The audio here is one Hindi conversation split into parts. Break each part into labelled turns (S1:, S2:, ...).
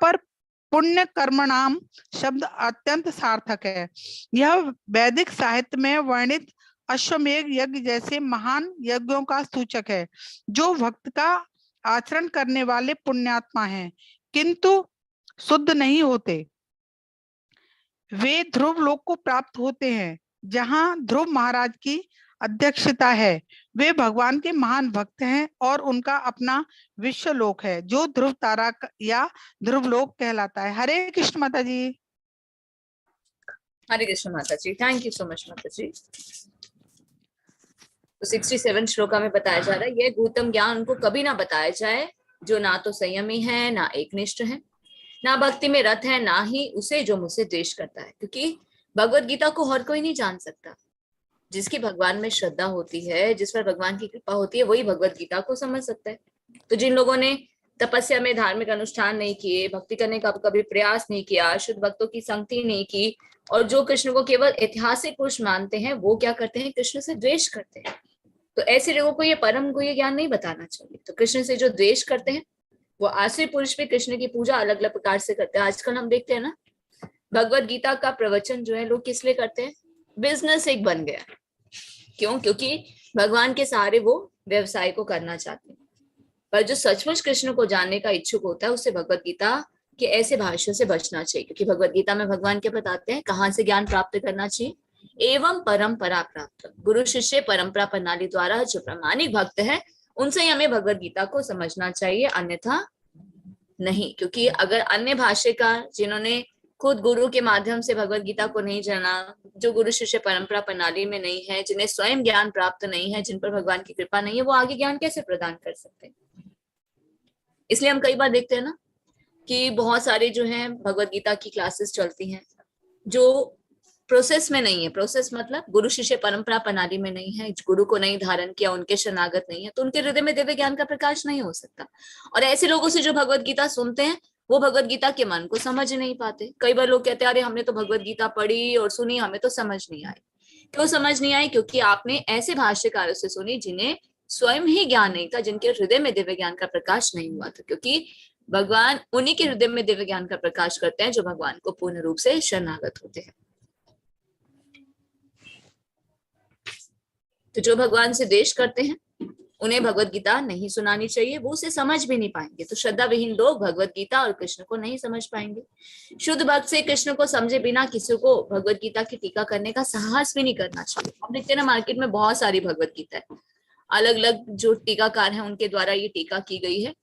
S1: पर पुण्य कर्मणाम शब्द अत्यंत सार्थक है। यह वैदिक साहित्य में वर्णित अश्वमेध यज्ञ जैसे महान यज्ञों का सूचक है, जो भक्त का आचरण करने वाले पुण्यात्मा हैं, किंतु शुद्ध नहीं होते। वे ध्रुव लोक को प्राप्त होते हैं, जहां ध्रुव महाराज की अध्यक्षता है। वे भगवान के महान भक्त हैं और उनका अपना विश्व लोक है, जो ध्रुव तारा या ध्रुव लोक कहलाता है। हरे कृष्ण माता जी।
S2: हरे कृष्ण माता जी, थैंक यू सो मच माता जी। तो 67 श्लोका में बताया जा रहा है, यह गौतम ज्ञान उनको कभी ना बताया जाए जो ना तो संयमी है, ना एकनिष्ठ है, ना भक्ति में रत है, ना ही उसे जो मुझसे द्वेष करता है। क्योंकि भगवत गीता को हर कोई नहीं जान सकता। जिसकी भगवान में श्रद्धा होती है, जिस पर भगवान की कृपा होती है, वही भगवत गीता को समझ सकता है। तो जिन लोगों ने तपस्या में धार्मिक अनुष्ठान नहीं किए, भक्ति करने का कभी प्रयास नहीं किया, शुद्ध भक्तों की संगति नहीं की, और जो कृष्ण को केवल ऐतिहासिक पुरुष मानते हैं, वो क्या करते हैं? कृष्ण से द्वेष करते हैं। तो ऐसे लोगों को ये परम गुह्य ज्ञान नहीं बताना चाहिए। तो कृष्ण से जो द्वेष करते हैं, वो आश्रय पुरुष भी कृष्ण की पूजा अलग अलग प्रकार से करते हैं। आजकल हम देखते हैं ना, भगवत गीता का प्रवचन जो है लोग किस लिए करते हैं? बिजनेस एक बन गया। क्यों? क्योंकि भगवान के सहारे वो व्यवसाय को करना चाहते हैं। पर जो सचमुच कृष्ण को जानने का इच्छुक होता है, उससे भगवत गीता के ऐसे भाष्यों से बचना चाहिए। क्योंकि भगवत गीता में भगवान क्या बताते हैं, कहाँ से ज्ञान प्राप्त करना चाहिए? एवं परंपरा प्राप्त, गुरु शिष्य परंपरा प्रणाली द्वारा जो प्रामाणिक भक्त है, उनसे ही हमें भगवत गीता को समझना चाहिए, अन्यथा नहीं। क्योंकि अगर अन्य भाष्यकार जिन्होंने खुद गुरु के माध्यम से भगवत गीता को नहीं जाना, जो गुरु शिष्य परंपरा प्रणाली में नहीं है, जिन्हें स्वयं ज्ञान प्राप्त नहीं है, जिन पर भगवान की कृपा नहीं है, वो आगे ज्ञान कैसे प्रदान कर सकते हैं? इसलिए हम कई बार देखते हैं ना कि बहुत सारे जो है भगवत गीता की क्लासेस चलती हैं, जो प्रोसेस में नहीं है। प्रोसेस मतलब गुरु शिष्य परंपरा प्रणाली में नहीं है, गुरु को नहीं धारण किया, उनके शरणागत नहीं है, तो उनके हृदय में दिव्य ज्ञान का प्रकाश नहीं हो सकता। और ऐसे लोगों से जो भगवत गीता सुनते हैं, वो भगवत गीता के मन को समझ नहीं पाते। कई बार लोग कहते हैं, अरे हमने तो भगवत गीता पढ़ी और सुनी, हमें तो समझ नहीं आई। क्यों समझ नहीं आई? क्योंकि आपने ऐसे भाष्यकारों से सुनी जिन्हें स्वयं ही ज्ञान नहीं था, जिनके हृदय में दिव्य ज्ञान का प्रकाश नहीं हुआ था। क्योंकि भगवान उन्हीं के हृदय में दिव्य ज्ञान का प्रकाश करते हैं जो भगवान को पूर्ण रूप से शरणागत होते हैं। तो जो भगवान से द्वेष करते हैं, उन्हें भगवत गीता नहीं सुनानी चाहिए, वो उसे समझ भी नहीं पाएंगे। तो श्रद्धा विहीन लोग भगवत गीता और कृष्ण को नहीं समझ पाएंगे। शुद्ध भक्त से कृष्ण को समझे बिना किसी को भगवत गीता की टीका करने का साहस भी नहीं करना चाहिए। हम देखते हैं ना, मार्केट में बहुत सारी भगवत गीता है, अलग अलग जो टीकाकार हैं उनके द्वारा ये टीका की गई है।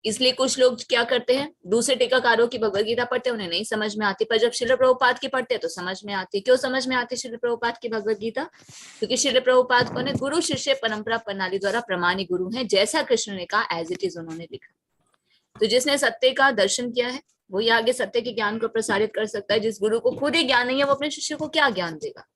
S2: इसलिए कुछ लोग क्या करते हैं, दूसरे टीकाकारों की भगवत गीता पढ़ते हैं, उन्हें नहीं समझ में आती, पर जब श्रील प्रभुपाद की पढ़ते हैं तो समझ में आती। क्यों समझ में आती श्रील प्रभुपाद की भगवत गीता? क्योंकि श्रील प्रभुपाद को गुरु शिष्य परंपरा प्रणाली द्वारा प्रमाणिक गुरु हैं, जैसा कृष्ण ने कहा एज इट इज उन्होंने लिखा। तो जिसने सत्य का दर्शन किया है, वही आगे सत्य के ज्ञान को प्रसारित कर सकता है। जिस गुरु को खुद ही ज्ञान नहीं है, वो अपने शिष्य को क्या ज्ञान देगा?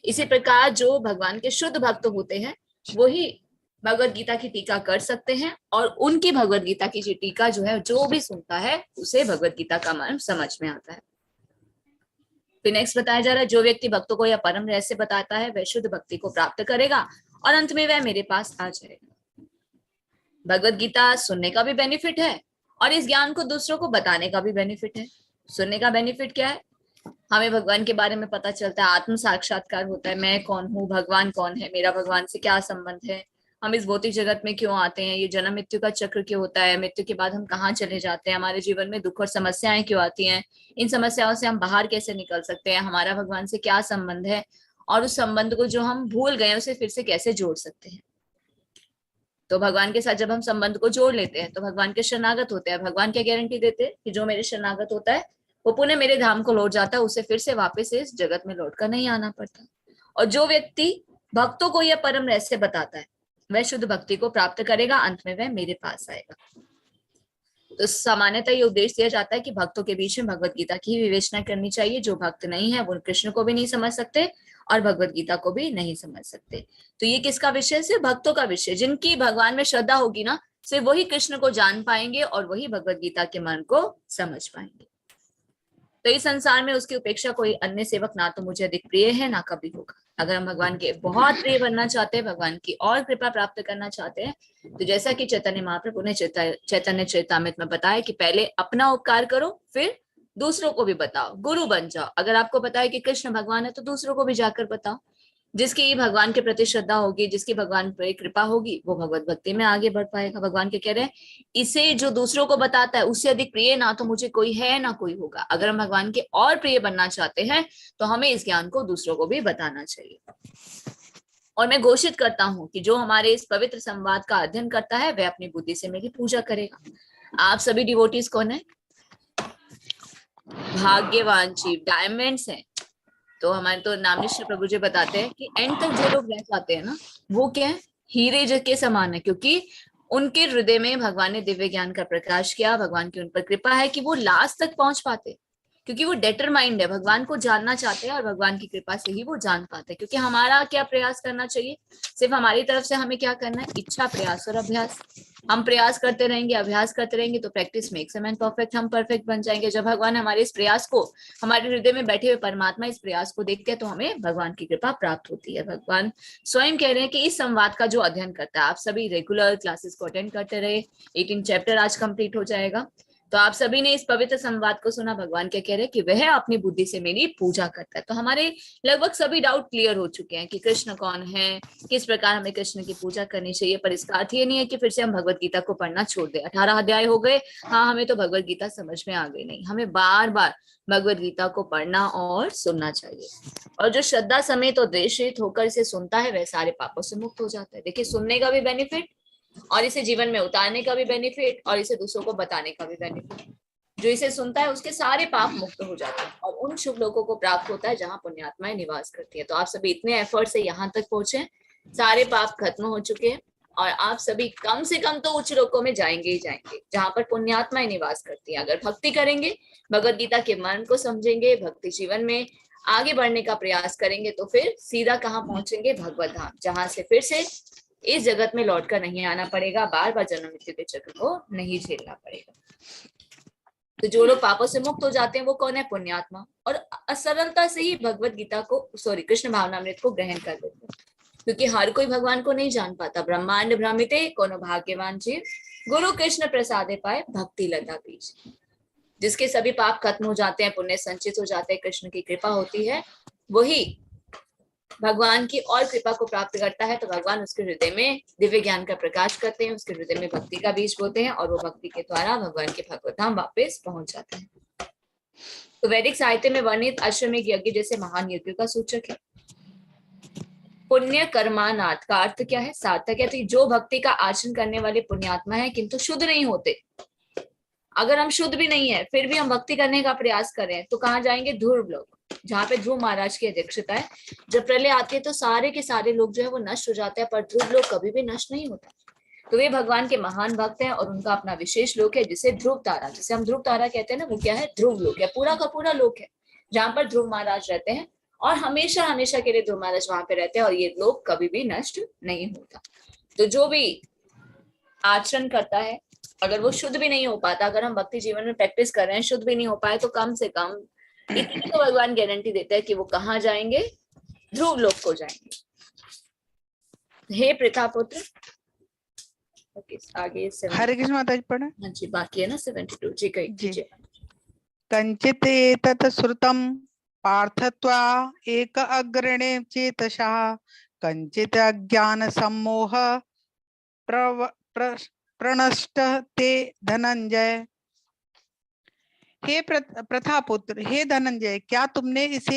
S2: इसी प्रकार जो भगवान के शुद्ध भक्त होते हैं, वही भगवत गीता की टीका कर सकते हैं, और उनकी भगवत गीता की टीका जो है, जो भी सुनता है उसे भगवत गीता का मर्म समझ में आता है। फिर नेक्स्ट बताया जा रहा है, जो व्यक्ति भक्तों को यह परम रहस्य बताता है, वह शुद्ध भक्ति को प्राप्त करेगा और अंत में वह मेरे पास आ जाएगा। भगवत गीता सुनने का भी बेनिफिट है और इस ज्ञान को दूसरों को बताने का भी बेनिफिट है। सुनने का बेनिफिट क्या है? हमें भगवान के बारे में पता चलता है, आत्म साक्षात्कार होता है। मैं कौन हूँ, भगवान कौन है, मेरा भगवान से क्या संबंध है, हम इस भौतिक जगत में क्यों आते हैं, ये जन्म मृत्यु का चक्र क्यों होता है, मृत्यु के बाद हम कहाँ चले जाते हैं, हमारे जीवन में दुख और समस्याएं क्यों आती हैं, इन समस्याओं से हम बाहर कैसे निकल सकते हैं, हमारा भगवान से क्या संबंध है, और उस संबंध को जो हम भूल गए उसे फिर से कैसे जोड़ सकते हैं। तो भगवान के साथ जब हम संबंध को जोड़ लेते हैं तो भगवान के शरणागत होते हैं। भगवान क्या गारंटी देते हैं कि जो मेरे शरणागत होता है वो पुनः मेरे धाम को लौट जाता है, उसे फिर से वापस इस जगत में लौट कर नहीं आना पड़ता। और जो व्यक्ति भक्तों को यह परम रहस्य बताता है, वह शुद्ध भक्ति को प्राप्त करेगा, अंत में वह मेरे पास आएगा। तो सामान्यतः ये उपदेश दिया जाता है कि भक्तों के बीच में भगवत गीता की विवेचना करनी चाहिए। जो भक्त नहीं है वो कृष्ण को भी नहीं समझ सकते और भगवत गीता को भी नहीं समझ सकते। तो ये किसका विषय? सिर्फ भक्तों का विषय। जिनकी भगवान में श्रद्धा होगी ना, सिर्फ वही कृष्ण को जान पाएंगे और वही भगवत गीता के मन को समझ पाएंगे। तो इस संसार में उसकी उपेक्षा कोई अन्य सेवक ना तो मुझे अधिक प्रिय है, ना कभी होगा। अगर हम भगवान के बहुत प्रिय बनना चाहते हैं, भगवान की और कृपा प्राप्त करना चाहते हैं, तो जैसा कि चैतन्य महाप्रभु ने चैतन्य चरितामृत में बताया कि पहले अपना उपकार करो, फिर दूसरों को भी बताओ, गुरु बन जाओ। अगर आपको पता है कि कृष्ण भगवान है तो दूसरों को भी जाकर बताओ। जिसकी भगवान के प्रति श्रद्धा होगी, जिसकी भगवान पर कृपा होगी, वो भगवत भक्ति में आगे बढ़ पाएगा। भगवान के कह रहे हैं, इसे जो दूसरों को बताता है उससे अधिक प्रिय ना तो मुझे कोई है ना कोई होगा। अगर हम भगवान के और प्रिय बनना चाहते हैं तो हमें इस ज्ञान को दूसरों को भी बताना चाहिए। और मैं घोषित करता हूं कि जो हमारे इस पवित्र संवाद का अध्ययन करता है वह अपनी बुद्धि से मेरी पूजा करेगा। आप सभी डिवोटीज कौन है? भाग्यवान चीफ डायमंड्स हैं। तो हमारे तो नामनिश्चय प्रभु जी बताते हैं कि एंड तक जो लोग रह जाते हैं ना, वो क्या है, हीरे के समान है, क्योंकि उनके हृदय में भगवान ने दिव्य ज्ञान का प्रकाश किया। भगवान की उन पर कृपा है कि वो लास्ट तक पहुंच पाते, क्योंकि वो डिटरमाइंड है, भगवान को जानना चाहते हैं और भगवान की कृपा से ही वो जान पाते हैं। क्योंकि हमारा क्या प्रयास करना चाहिए, सिर्फ हमारी तरफ से हमें क्या करना है, इच्छा, प्रयास और अभ्यास। हम प्रयास करते रहेंगे, अभ्यास करते रहेंगे तो practice makes a man perfect, हम परफेक्ट बन जाएंगे। जब भगवान हमारे इस प्रयास को, हमारे हृदय में बैठे हुए परमात्मा इस प्रयास को देखते हैं तो हमें भगवान की कृपा प्राप्त होती है। भगवान स्वयं कह रहे हैं कि इस संवाद का जो अध्ययन करता है, आप सभी रेगुलर क्लासेस को अटेंड करते रहे। 18 चैप्टर आज कंप्लीट हो जाएगा। तो आप सभी ने इस पवित्र संवाद को सुना। भगवान क्या कह रहे हैं कि वह अपनी बुद्धि से मेरी पूजा करता है। तो हमारे लगभग सभी डाउट क्लियर हो चुके हैं कि कृष्ण कौन है, किस प्रकार हमें कृष्ण की पूजा करनी चाहिए। पर इसका अर्थ ये नहीं है कि फिर से हम भगवत गीता को पढ़ना छोड़ दें। 18 अध्याय हो गए, हाँ हमें तो भगवत गीता समझ में आ गई नहीं। हमें बार बार भगवत गीता को पढ़ना और सुनना चाहिए। और जो श्रद्धा समेत और द्वेषरहित होकर इसे सुनता है वह सारे पापों से मुक्त हो जाता है। देखिए, सुनने का भी बेनिफिट और इसे जीवन में उतारने का भी बेनिफिट और इसे दूसरों को बताने का भी बेनिफिट। जो इसे सुनता है उसके सारे पाप मुक्त हो जाते हैं और उन शुभ लोगों को प्राप्त होता है जहां पुण्यात्माएं निवास करती है। तो आप सभी इतने एफर्ट से यहाँ तक पहुंचे, सारे पाप खत्म हो चुके हैं और आप सभी कम से कम तो उच्च लोकों में जाएंगे ही जाएंगे जहां पर पुण्यात्माएं निवास करती है। अगर भक्ति करेंगे, भगवत गीता के मर्म को समझेंगे, भक्ति जीवन में आगे बढ़ने का प्रयास करेंगे तो फिर सीधा कहाँ पहुंचेंगे, भगवत धाम, जहां से फिर से इस जगत में लौटकर नहीं आना पड़ेगा, बार बार जन्म मृत्यु के चक्र को नहीं झेलना पड़ेगा। तो जो लोग पापों से मुक्त हो जाते हैं वो कौन है, पुण्यात्मा, और सरलता से ही भगवत गीता को, कृष्ण भावनामृत को ग्रहण कर लेते हैं। क्योंकि हर कोई भगवान को नहीं जान पाता। ब्रह्मांड भ्रमिते कोनो भाग्यवान जीव, गुरु कृष्ण प्रसादे पाए भक्ति लता बीज। जिसके सभी पाप खत्म हो जाते हैं, पुण्य संचित हो जाते हैं, कृष्ण की कृपा होती है, वही भगवान की और कृपा को प्राप्त करता है। तो भगवान उसके हृदय में दिव्य ज्ञान का प्रकाश करते हैं, उसके हृदय में भक्ति का बीज बोते हैं और वो भक्ति के द्वारा भगवान के भगवत धाम वापस पहुंच जाते हैं। तो वैदिक साहित्य में वर्णित अश्वमेध यज्ञ जैसे महान यज्ञ का सूचक है। पुण्य कर्मानाथ का अर्थ क्या है, सार्थक है। तो जो भक्ति का आचरण करने वाले पुण्यात्मा है किंतु शुद्ध नहीं होते। अगर हम शुद्ध भी नहीं है फिर भी हम भक्ति करने का प्रयास कर रहे हैं तो कहाँ जाएंगे, ध्रुव लोक, जहाँ पे ध्रुव महाराज की अध्यक्षता है। जब प्रलय आती है तो सारे के सारे लोग जो है वो नष्ट हो जाते हैं, पर ध्रुव लोक कभी भी नष्ट नहीं होता। तो वे भगवान के महान भक्त हैं और उनका अपना विशेष लोक है जिसे ध्रुव तारा, जिसे हम ध्रुव तारा कहते हैं ना, वो क्या है, ध्रुव लोक है, पूरा का पूरा लोक है जहाँ पर ध्रुव महाराज रहते हैं और हमेशा हमेशा के लिए ध्रुव महाराज वहां पे रहते हैं और ये लोक कभी भी नष्ट नहीं होता। तो जो भी आचरण करता है, अगर वो शुद्ध भी नहीं हो पाता, अगर हम भक्ति जीवन में प्रैक्टिस कर रहे हैं, शुद्ध भी नहीं हो पाए, तो कम से कम इतनी तो भगवान गारंटी देते हैं कि वो कहाँ जाएंगे, ध्रुव लोक को जाएंगे। हे प्रथा पुत्र, आगे
S1: हरे कृष्ण माता जी पढ़े।
S2: हाँ जी, बाकी है ना 72 जी, कही कीजिए।
S1: कंचित एतत् श्रुतम् पार्थत्वा एक अग्रणे चेतसा, कंचित अज्ञान सम्मोह प्रणष्ट ते धनंजय। हे प्रथापुत्र, हे धनंजय, क्या तुमने इस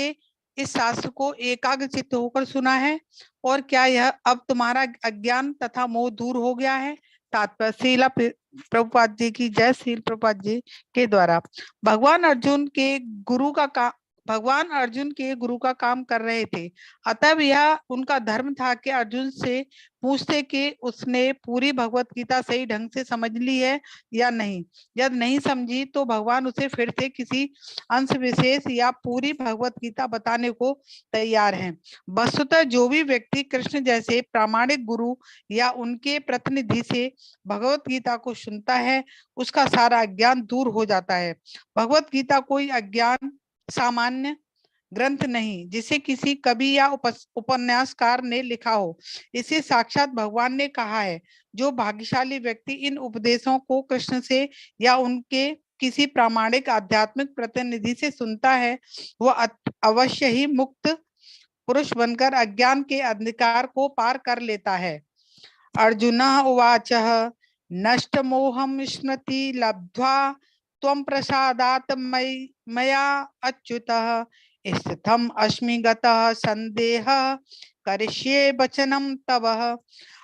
S1: शास्त्र को एकाग्र चित्त होकर सुना है और क्या यह अब तुम्हारा अज्ञान तथा मोह दूर हो गया है। तात्पर्य, श्रील प्रभुपाद जी की जय। श्रील प्रभुपाद जी के द्वारा भगवान अर्जुन के गुरु का काम कर रहे थे, अतः यह उनका धर्म था कि अर्जुन से पूछते कि उसने पूरी भगवत गीता सही ढंग से समझ ली है या नहीं। यदि नहीं समझी तो भगवान उसे फिर से किसी अंश विशेष या पूरी भगवत गीता बताने को तैयार हैं। वस्तुतः जो भी व्यक्ति कृष्ण जैसे प्रामाणिक गुरु या उनके प्रतिनिधि से भगवत गीता को सुनता है उसका सारा अज्ञान दूर हो जाता है। भगवत गीता कोई अज्ञान सामान्य ग्रंथ नहीं जिसे किसी कवि या उपन्यासकार ने लिखा हो। इसे साक्षात भगवान ने कहा है। जो भाग्यशाली व्यक्ति इन उपदेशों को कृष्ण से या उनके किसी प्रामाणिक आध्यात्मिक प्रतिनिधि से सुनता है, वह अवश्य ही मुक्त पुरुष बनकर अज्ञान के अंधकार को पार कर लेता है। अर्जुनः उवाचः नष्ट मोहम स्मृति लब्ध्वा त्वं प्रसादात् मया अच्युतः स्थितम् अस्मि गतः संदेहः करिष्ये वचनं तव।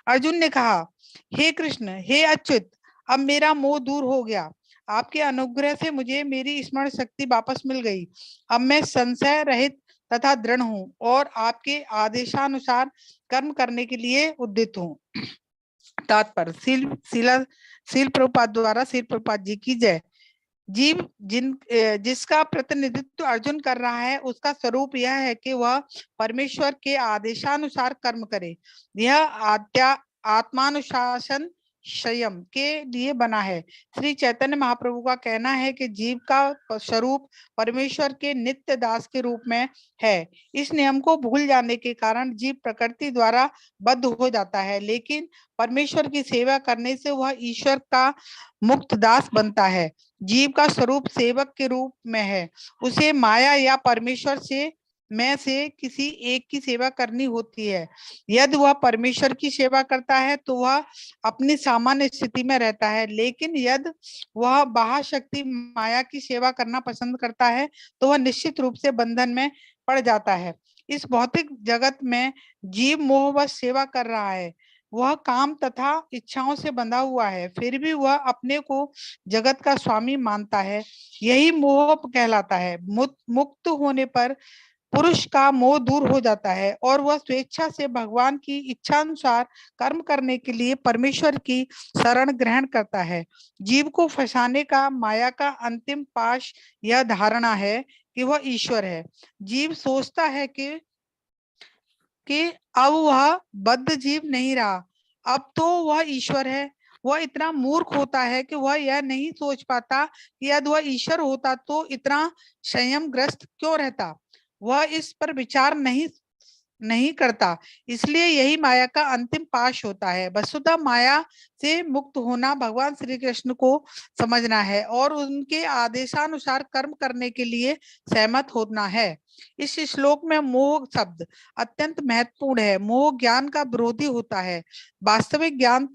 S1: अर्जुन ने कहा, हे कृष्ण, हे अच्युत, अब मेरा मोह दूर हो गया। आपके अनुग्रह से मुझे मेरी स्मरण शक्ति वापस मिल गई। अब मैं संशय रहित तथा दृढ़ हूँ और आपके आदेशानुसार कर्म करने के लिए उद्यत हूँ। तात्पर्य सील प्रभुपाद द्वारा सील प्रभुपाद जी की जय। जीव जिसका प्रतिनिधित्व अर्जुन कर रहा है, उसका स्वरूप यह है कि वह परमेश्वर के आदेशानुसार कर्म करे। यह आत्मानुशासन संयम के लिए बना है। श्री चैतन्य महाप्रभु का कहना है कि जीव का स्वरूप परमेश्वर के नित्य दास के रूप में है। इस नियम को भूल जाने के कारण जीव प्रकृति द्वारा बद्ध हो जाता है, लेकिन परमेश्वर की सेवा करने से वह ईश्वर का मुक्त दास बनता है। जीव का स्वरूप सेवक के रूप में है। उसे माया या परमेश्वर में से किसी एक की सेवा करनी होती है। यदि वह परमेश्वर की सेवा करता है तो वह अपनी सामान्य स्थिति में रहता है, लेकिन यदि वह बाह्य शक्ति माया की सेवा करना पसंद करता है तो वह निश्चित रूप से बंधन में पड़ जाता है। इस भौतिक जगत में जीव मोहवश सेवा कर रहा है। वह काम तथा इच्छाओं से बंधा हुआ है, फिर भी वह अपने को जगत का स्वामी मानता है। यही मोह कहलाता है। मुक्त होने पर पुरुष का मोह दूर हो जाता है और वह स्वेच्छा से भगवान की इच्छा अनुसार कर्म करने के लिए परमेश्वर की शरण ग्रहण करता है। जीव को फंसाने का माया का अंतिम पाश यह धारणा है कि वह ईश्वर है। जीव सोचता है कि अब वह बद्ध जीव नहीं रहा, अब तो वह ईश्वर है। वह इतना मूर्ख होता है कि वह यह नहीं सोच पाता कि यदि वह ईश्वर होता तो इतना संयमग्रस्त क्यों रहता। वह इस पर विचार नहीं करता। इसलिए यही माया का अंतिम पाश होता है। वस्तुतः माया से मुक्त होना भगवान श्री कृष्ण को समझना है और उनके आदेशानुसार कर्म करने के लिए सहमत होना है। इस श्लोक में मोह शब्द अत्यंत महत्वपूर्ण है। मोह ज्ञान का विरोधी होता है। वास्तविक ज्ञान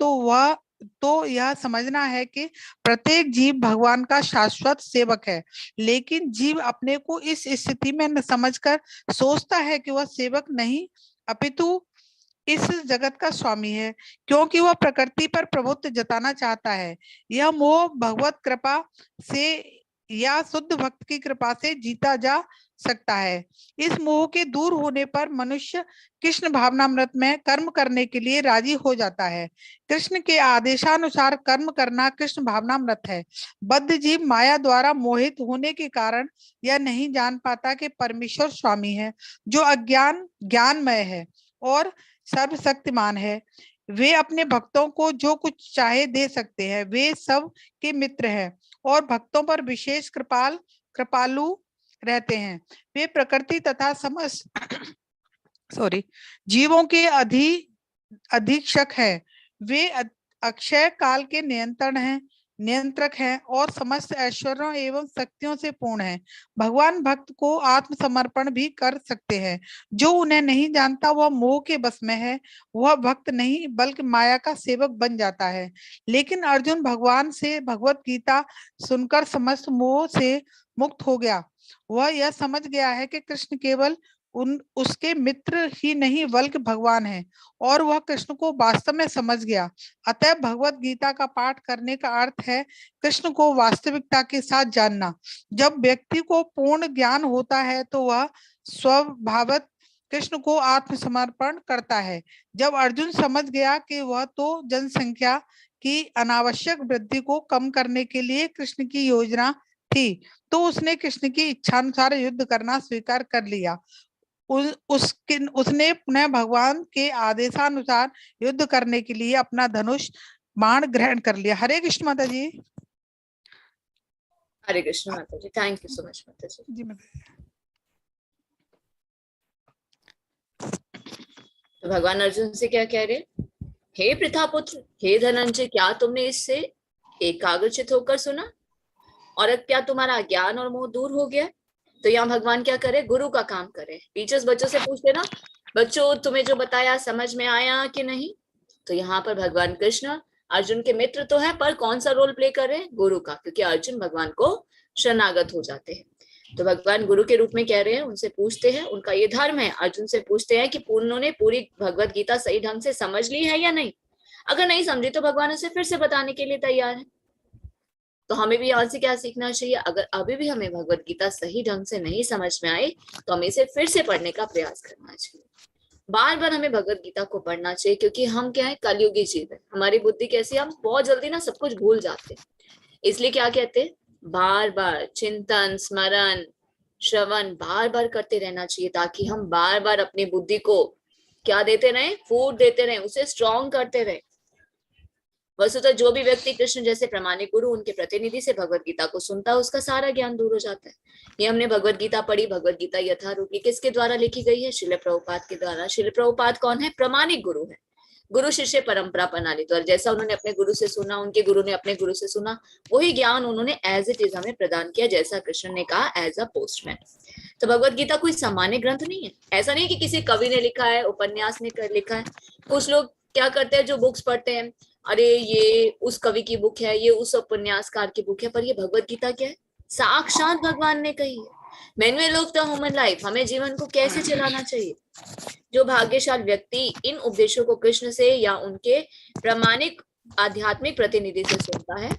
S1: तो यह समझना है कि प्रत्येक जीव भगवान का शाश्वत सेवक है, लेकिन जीव अपने को इस स्थिति में न समझकर सोचता है कि वह सेवक नहीं अपितु इस जगत का स्वामी है, क्योंकि वह प्रकृति पर प्रभुत्व जताना चाहता है। यह मोह भगवत कृपा से या शुद्ध भक्त की कृपा से जीता जा सकता है। इस मोह के दूर होने पर मनुष्य कृष्ण भावनामृत में कर्म करने के लिए राजी हो जाता है। कृष्ण के आदेशानुसार कर्म करना कृष्ण भावनामृत है। बद्ध जीव माया द्वारा मोहित होने के कारण यह नहीं जान पाता कि परमेश्वर स्वामी है, जो ज्ञानमय है और सर्वशक्तिमान है। वे अपने भक्तों को जो कुछ चाहे दे सकते हैं। वे सब के मित्र हैं और भक्तों पर विशेष कृपालु रहते हैं। वे प्रकृति तथा समस्त जीवों के अधीक्षक है। वे अक्षय काल के नियंत्रक हैं और समस्त ऐश्वर्यों एवं शक्तियों से पूर्ण है। भगवान भक्त को आत्मसमर्पण भी कर सकते हैं। जो उन्हें नहीं जानता वह मोह के बस में है। वह भक्त नहीं बल्कि माया का सेवक बन जाता है। लेकिन अर्जुन भगवान से भगवत गीता सुनकर समस्त मोह से मुक्त हो गया। वह यह समझ गया है कि कृष्ण केवल उसके मित्र ही नहीं बल्कि भगवान है और वह कृष्ण को वास्तव में समझ गया। अतः भगवत गीता का पाठ करने का अर्थ है कृष्ण को वास्तविकता के साथ जानना। जब व्यक्ति को पूर्ण ज्ञान होता है तो वह स्वभावत कृष्ण को आत्मसमर्पण करता है। जब अर्जुन समझ गया कि वह तो जनसंख्या की अनावश्यक वृद्धि को कम करने के लिए कृष्ण की योजना थी, तो उसने कृष्ण की इच्छानुसार युद्ध करना स्वीकार कर लिया। उसने पुनः भगवान के आदेशानुसार युद्ध करने के लिए अपना धनुष बाण ग्रहण कर लिया। हरे कृष्ण माता जी।
S2: हरे कृष्ण माता जी। थैंक यू सो मच माता जी।
S1: जी माता जी।
S2: तो भगवान अर्जुन से क्या कह रहे, हे पृथापुत्र, हे धनंजय, क्या तुमने इससे एकाग्रचित होकर सुना, और अब क्या तुम्हारा ज्ञान और मोह दूर हो गया? तो यहाँ भगवान क्या करे, गुरु का काम करे। टीचर्स बच्चों से पूछते ना, बच्चों तुम्हें जो बताया समझ में आया कि नहीं? तो यहाँ पर भगवान कृष्ण अर्जुन के मित्र तो है, पर कौन सा रोल प्ले कर रहे हैं, गुरु का, क्योंकि अर्जुन भगवान को शरणागत हो जाते हैं। तो भगवान गुरु के रूप में कह रहे हैं, उनसे पूछते हैं, उनका ये धर्म है, अर्जुन से पूछते हैं कि उन्होंने पूरी भगवत गीता सही ढंग से समझ ली है या नहीं। अगर नहीं समझी तो भगवान उसे फिर से बताने के लिए तैयार है। तो हमें भी यहाँ से क्या सीखना चाहिए, अगर अभी भी हमें भगवत गीता सही ढंग से नहीं समझ में आए तो हमें इसे फिर से पढ़ने का प्रयास करना चाहिए। बार बार हमें भगवत गीता को पढ़ना चाहिए, क्योंकि हम क्या है, कलयुगी जीव है। हमारी बुद्धि कैसी, हम बहुत जल्दी ना सब कुछ भूल जाते हैं। इसलिए क्या कहते हैं, बार बार चिंतन स्मरण श्रवण बार बार करते रहना चाहिए, ताकि हम बार बार अपनी बुद्धि को क्या देते रहे, फूड देते रहे, उसे स्ट्रॉन्ग करते रहे। वस्तुतः जो भी व्यक्ति कृष्ण जैसे प्रामाणिक गुरु, उनके प्रतिनिधि से भगवत गीता को सुनता है, उसका सारा ज्ञान दूर हो जाता है। ये हमने भगवत गीता पढ़ी, भगवत गीता यथारूपी किसके द्वारा लिखी गई है, श्रील प्रभुपाद के द्वारा। श्रील प्रभुपाद कौन है, प्रामाणिक गुरु है, गुरु शिष्य परंपरा प्रणाली द्वारा। जैसा उन्होंने अपने गुरु से सुना, उनके गुरु ने अपने गुरु से सुना, वही ज्ञान उन्होंने एज इट इज हमें प्रदान किया, जैसा कृष्ण ने कहा, एज अ पोस्टमैन। तो भगवत गीता कोई सामान्य ग्रंथ नहीं है। ऐसा नहीं कि किसी कवि ने लिखा है, उपन्यास ने लिखा है। कुछ लोग क्या करते हैं, जो बुक्स पढ़ते हैं, अरे ये उस कवि की बुक है, ये उस उपन्यासकार की बुक है, पर ये भगवत गीता क्या है, साक्षात भगवान ने कही है। Manual of the human life, हमें जीवन को कैसे चलाना चाहिए। जो भाग्यशाली व्यक्ति इन उपदेशों को कृष्ण से या उनके प्रामाणिक आध्यात्मिक प्रतिनिधि से सुनता है,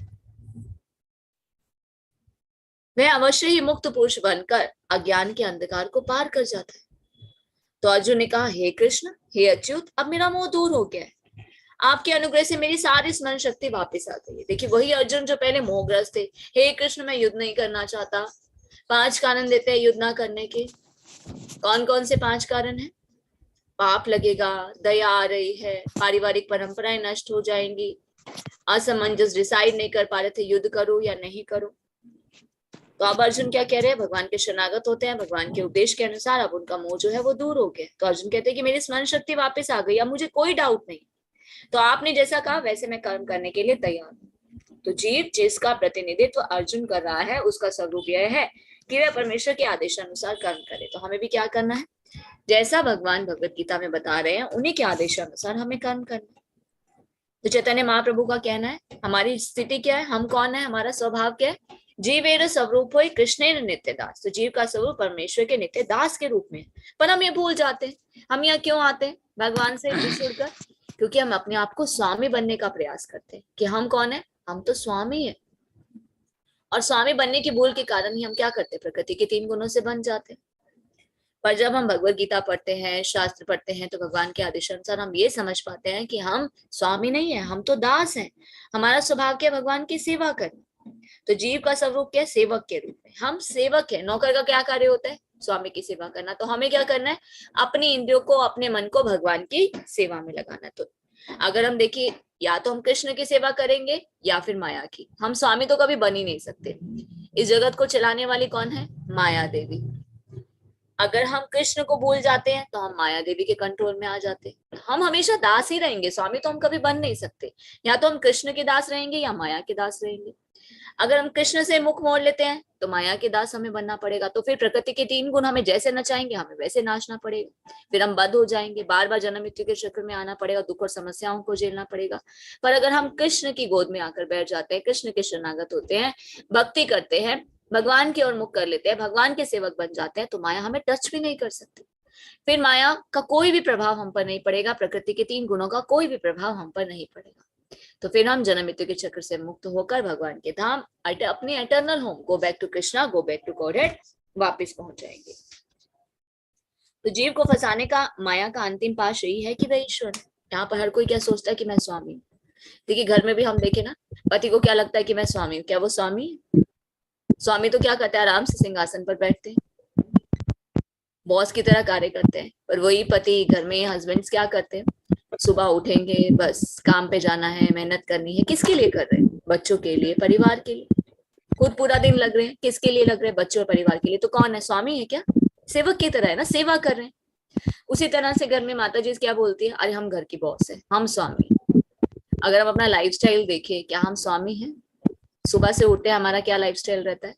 S2: वह अवश्य ही मुक्त पुरुष बनकर अज्ञान के अंधकार को पार कर जाता है। तो अर्जुन ने कहा, हे कृष्ण, हे अच्युत, अब मेरा मोह दूर हो गया है, आपके अनुग्रह से मेरी सारी स्मरण शक्ति वापस आ गई है। देखिए वही अर्जुन जो पहले मोहग्रस्त थे, हे कृष्ण मैं युद्ध नहीं करना चाहता। 5 कारण देते हैं युद्ध ना करने के। कौन कौन से 5 कारण हैं, पाप लगेगा, दया आ रही है, पारिवारिक परंपराएं नष्ट हो जाएंगी, असमंजस, डिसाइड नहीं कर पा रहे थे युद्ध करो या नहीं करो। तो अब अर्जुन क्या कह रहे हैं, भगवान के शरणागत होते हैं, भगवान के उपदेश के अनुसार अब उनका मोह जो है वो दूर हो गया। तो अर्जुन कहते हैं कि मेरी स्मरण शक्ति वापस आ गई, अब मुझे कोई डाउट नहीं, तो आपने जैसा कहा वैसे मैं कर्म करने के लिए तैयार हूँ। तो जीव जिसका प्रतिनिधित्व अर्जुन कर रहा है, उसका स्वरूप यह है कि वह परमेश्वर के आदेशानुसार कर्म करे। तो हमें भी क्या करना है, जैसा भगवान भगवत गीता में बता रहे हैं, उन्हीं के आदेशानुसार हमें कर्म करना है। तो चैतन्य महाप्रभु का कहना है, हमारी स्थिति क्या है, हम कौन है, हमारा स्वभाव क्या है, जीवेर स्वरूप हो कृष्णेर नित्य दास। तो जीव का स्वरूप परमेश्वर के नित्य दास के रूप में है। पर हम ये भूल जाते हैं। हम यहाँ क्यों आते हैं भगवान से जुड़कर, क्योंकि हम अपने आप को स्वामी बनने का प्रयास करते हैं कि हम कौन है, हम तो स्वामी है। और स्वामी बनने की भूल के कारण ही हम क्या करते हैं, प्रकृति के 3 गुणों से बन जाते हैं। पर जब हम भगवत गीता पढ़ते हैं, शास्त्र पढ़ते हैं, तो भगवान के आदेशानुसार हम ये समझ पाते हैं कि हम स्वामी नहीं है, हम तो दास हैं। हमारा स्वभाव क्या, भगवान की सेवा करना। तो जीव का स्वरूप क्या है, सेवक के रूप में। हम सेवक है, नौकर का क्या कार्य होता है, स्वामी की सेवा करना। तो हमें क्या करना है, अपनी इंद्रियों को, अपने मन को भगवान की सेवा में लगाना। तो अगर हम देखिए, या तो हम कृष्ण की सेवा करेंगे या फिर माया की। हम स्वामी तो कभी बन ही नहीं सकते। इस जगत को चलाने वाली कौन है, माया देवी। अगर हम कृष्ण को भूल जाते हैं तो हम माया देवी के कंट्रोल में आ जाते हैं। हम हमेशा दास ही रहेंगे, स्वामी तो हम कभी बन नहीं सकते। या तो हम कृष्ण के दास रहेंगे या माया के दास रहेंगे। अगर हम कृष्ण से मुख मोड़ लेते हैं तो माया के दास हमें बनना पड़ेगा। तो फिर प्रकृति के 3 गुण हमें जैसे नचाएंगे, हमें वैसे नाचना पड़ेगा। फिर हम बद्ध हो जाएंगे, बार बार जन्म मृत्यु के चक्र में आना पड़ेगा, दुख और समस्याओं को झेलना पड़ेगा। पर अगर हम कृष्ण की गोद में आकर बैठ जाते हैं, कृष्ण के शरणागत होते हैं, भक्ति करते हैं, भगवान की ओर मुख कर लेते हैं, भगवान के सेवक बन जाते हैं, तो माया हमें टच भी नहीं कर सकती। फिर माया का कोई भी प्रभाव हम पर नहीं पड़ेगा, प्रकृति के 3 गुणों का कोई भी प्रभाव हम पर नहीं पड़ेगा। तो फिर हम जन्म मृत्यु के चक्र से मुक्त होकर भगवान के धाम, अपने eternal home, go back to Krishna, go back to godhead, वापस पहुंच जाएंगे। तो जीव को फंसाने का माया का अंतिम पाश यही है कि वह ईश्वर है। यहाँ पर हर कोई क्या सोचता है कि मैं स्वामी हूँ। देखिए घर में भी हम देखे ना, पति को क्या लगता है कि मैं स्वामी हूँ। क्या वो स्वामी है? स्वामी तो क्या करता है, आराम से सिंहासन पर बैठते हैं, बॉस की तरह कार्य करते हैं। पर वही पति घर में, हस्बैंड्स क्या करते हैं, सुबह उठेंगे, बस काम पे जाना है, मेहनत करनी है। किसके लिए कर रहे हैं, बच्चों के लिए, परिवार के लिए। खुद पूरा दिन लग रहे हैं, किसके लिए लग रहे हैं, बच्चों और परिवार के लिए। तो कौन है, स्वामी है क्या? सेवक की तरह है ना, सेवा कर रहे हैं। उसी तरह से घर में माता जी क्या बोलती है, अरे हम घर की बॉस है, हम स्वामी। अगर हम अपना लाइफस्टाइल देखें, क्या हम स्वामी हैं? सुबह से उठते हमारा क्या लाइफस्टाइल रहता है?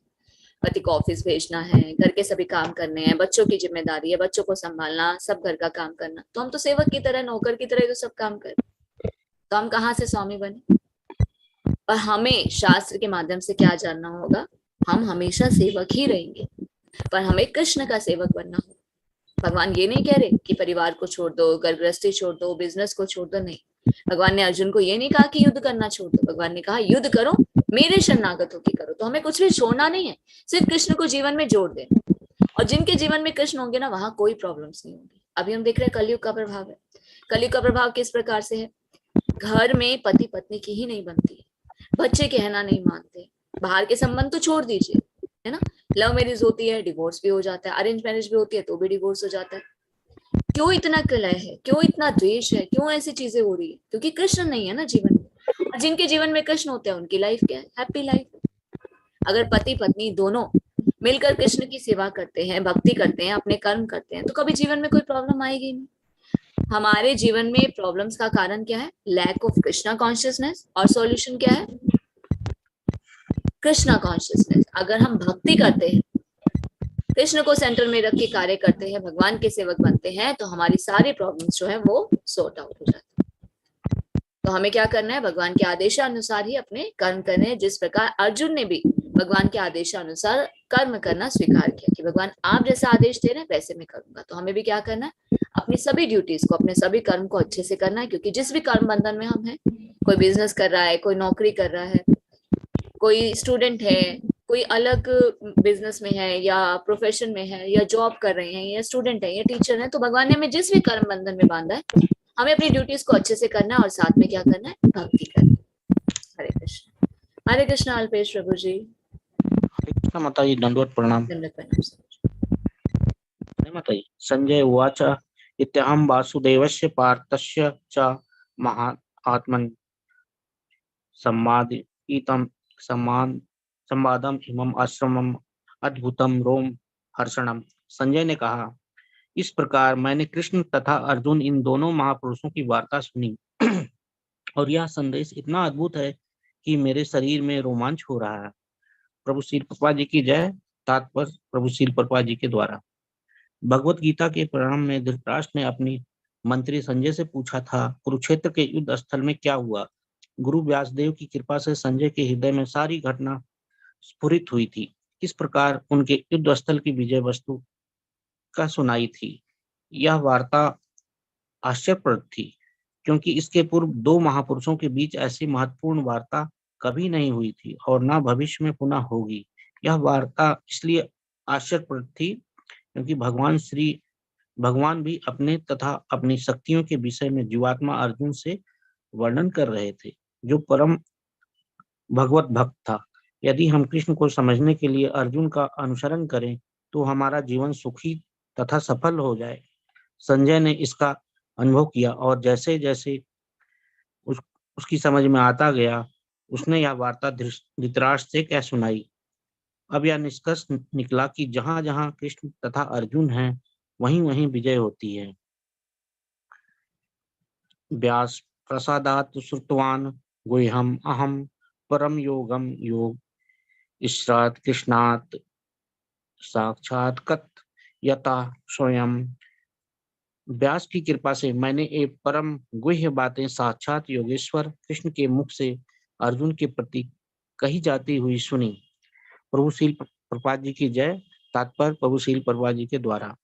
S2: पति को ऑफिस भेजना है, घर के सभी काम करने हैं, बच्चों की जिम्मेदारी है, बच्चों को संभालना, सब घर का काम करना, तो हम तो सेवक की तरह, नौकर की तरह तो सब काम करें, तो हम कहाँ से स्वामी बने? पर हमें शास्त्र के माध्यम से क्या जानना होगा, हम हमेशा सेवक ही रहेंगे, पर हमें कृष्ण का सेवक बनना होगा। भगवान ये नहीं कह रहे कि परिवार को छोड़ दो, घर गृहस्थी छोड़ दो, बिजनेस को छोड़ दो, नहीं। भगवान ने अर्जुन को ये नहीं कहा कि युद्ध करना छोड़ दो, भगवान ने कहा युद्ध करो, मेरे शरणागत होकर करो। तो हमें कुछ भी छोड़ना नहीं है, सिर्फ कृष्ण को जीवन में जोड़ देना। और जिनके जीवन में कृष्ण होंगे ना, वहां कोई प्रॉब्लम्स नहीं होगी। अभी हम देख रहे हैं कलयुग का प्रभाव है। कलयुग का प्रभाव किस प्रकार से है? घर में पति पत्नी की ही नहीं बनती, बच्चे कहना नहीं मानते, बाहर के संबंध तो छोड़ दीजिए, है ना, लव मैरिज होती है, डिवोर्स भी हो जाता है, अरेंज मैरिज भी होती है तो भी डिवोर्स हो जाता है। क्यों इतना कलह है, क्यों इतना द्वेष है, क्यों ऐसी चीजें हो रही है? क्योंकि कृष्ण नहीं है ना जीवन में। और जिनके जीवन में कृष्ण होते हैं उनकी लाइफ क्या है? Happy life. अगर पति पत्नी दोनों मिलकर कृष्ण की सेवा करते हैं, भक्ति करते हैं, अपने कर्म करते हैं, तो कभी जीवन में कोई प्रॉब्लम आएगी नहीं। हमारे जीवन में प्रॉब्लम्स का कारण क्या है? Lack of Krishna consciousness. और सॉल्यूशन क्या है? कृष्णा कॉन्शियसनेस। अगर हम भक्ति करते हैं, कृष्ण को सेंटर में रख के कार्य करते हैं, भगवान के सेवक बनते हैं, तो हमारी सारी प्रॉब्लम्स जो है वो सॉर्ट आउट हो जाती है। तो हमें क्या करना है? भगवान के आदेशानुसार ही अपने कर्म करने हैं। जिस प्रकार अर्जुन ने भी भगवान के आदेशानुसार कर्म करना स्वीकार किया कि भगवान आप जैसा आदेश दे रहे हैं वैसे मैं करूंगा, तो हमें भी क्या करना है? अपनी सभी ड्यूटीज को, अपने सभी कर्म को अच्छे से करना है। क्योंकि जिस भी कर्म बंधन में हम हैं, कोई बिजनेस कर रहा है, कोई नौकरी कर रहा है, कोई स्टूडेंट है, कोई अलग बिजनेस में है या प्रोफेशन में है या जॉब कर रहे हैं या स्टूडेंट है या टीचर है, तो भगवान ने हमें जिस भी कर्म बंधन में बांधा है, हमें अपनी ड्यूटीज को अच्छे से करना है और साथ में क्या करना है? भक्ति करना है। हरे कृष्ण। हरे कृष्ण। अल्पेश प्रभु जी।
S3: हरे कृष्ण माताजी, दंडवत प्रणाम।
S2: दंडवत प्रणाम।
S3: हरे माताजी। संजय उवाच इत्यहं वासुदेवस्य पार्थस्य च महात्मन् सम्मादितं संवादम इमं आश्रमम अद्भुतम रोम हर्षणम। संजय ने कहा, इस प्रकार मैंने कृष्ण तथा अर्जुन इन दोनों महापुरुषों की वार्ता सुनी और यह संदेश इतना अद्भुत है कि मेरे शरीर में रोमांच हो रहा है। प्रभु श्री प्रभुपाद जी की जय। तात्पर्य प्रभु श्री प्रभुपाद जी के द्वारा। भगवत गीता के प्रारंभ में धृतराष्ट्र ने अपनी मंत्री संजय से पूछा था, कुरुक्षेत्र के युद्ध स्थल में क्या हुआ? गुरु व्यासदेव की कृपा से संजय के हृदय में सारी घटना स्फुरित हुई थी। किस प्रकार उनके युद्ध स्थल की विजय वस्तु का सुनाई थी। यह वार्ता आश्चर्यप्रद थी, क्योंकि इसके पूर्व दो महापुरुषों के बीच ऐसी महत्वपूर्ण वार्ता कभी नहीं हुई थी और न भविष्य में पुनः होगी। यह वार्ता इसलिए आश्चर्यप्रद थी क्योंकि भगवान भी अपने तथा अपनी शक्तियों के विषय में जीवात्मा अर्जुन से वर्णन कर रहे थे, जो परम भगवत भक्त था। यदि हम कृष्ण को समझने के लिए अर्जुन का अनुसरण करें तो हमारा जीवन सुखी तथा सफल हो जाए। संजय ने इसका अनुभव किया और जैसे जैसे उसकी समझ में आता गया, उसने यह वार्ता धृतराष्ट्र से कह सुनाई। अब यह निष्कर्ष निकला कि जहां जहां कृष्ण तथा अर्जुन हैं, वहीं वहीं विजय होती है। व्यास प्रसादात् श्रुतवान् गुह्यम् अहं परम योगम योग ईश्वरात् कृष्णात् साक्षात् कथयता स्वयं। व्यास की कृपा से मैंने एक परम गुह्य बातें साक्षात योगेश्वर कृष्ण के मुख से अर्जुन के प्रति कही जाती हुई सुनी। प्रभुशील प्रभुपाद जी की जय। तात्पर्य प्रभुशील प्रभुपाद जी के द्वारा।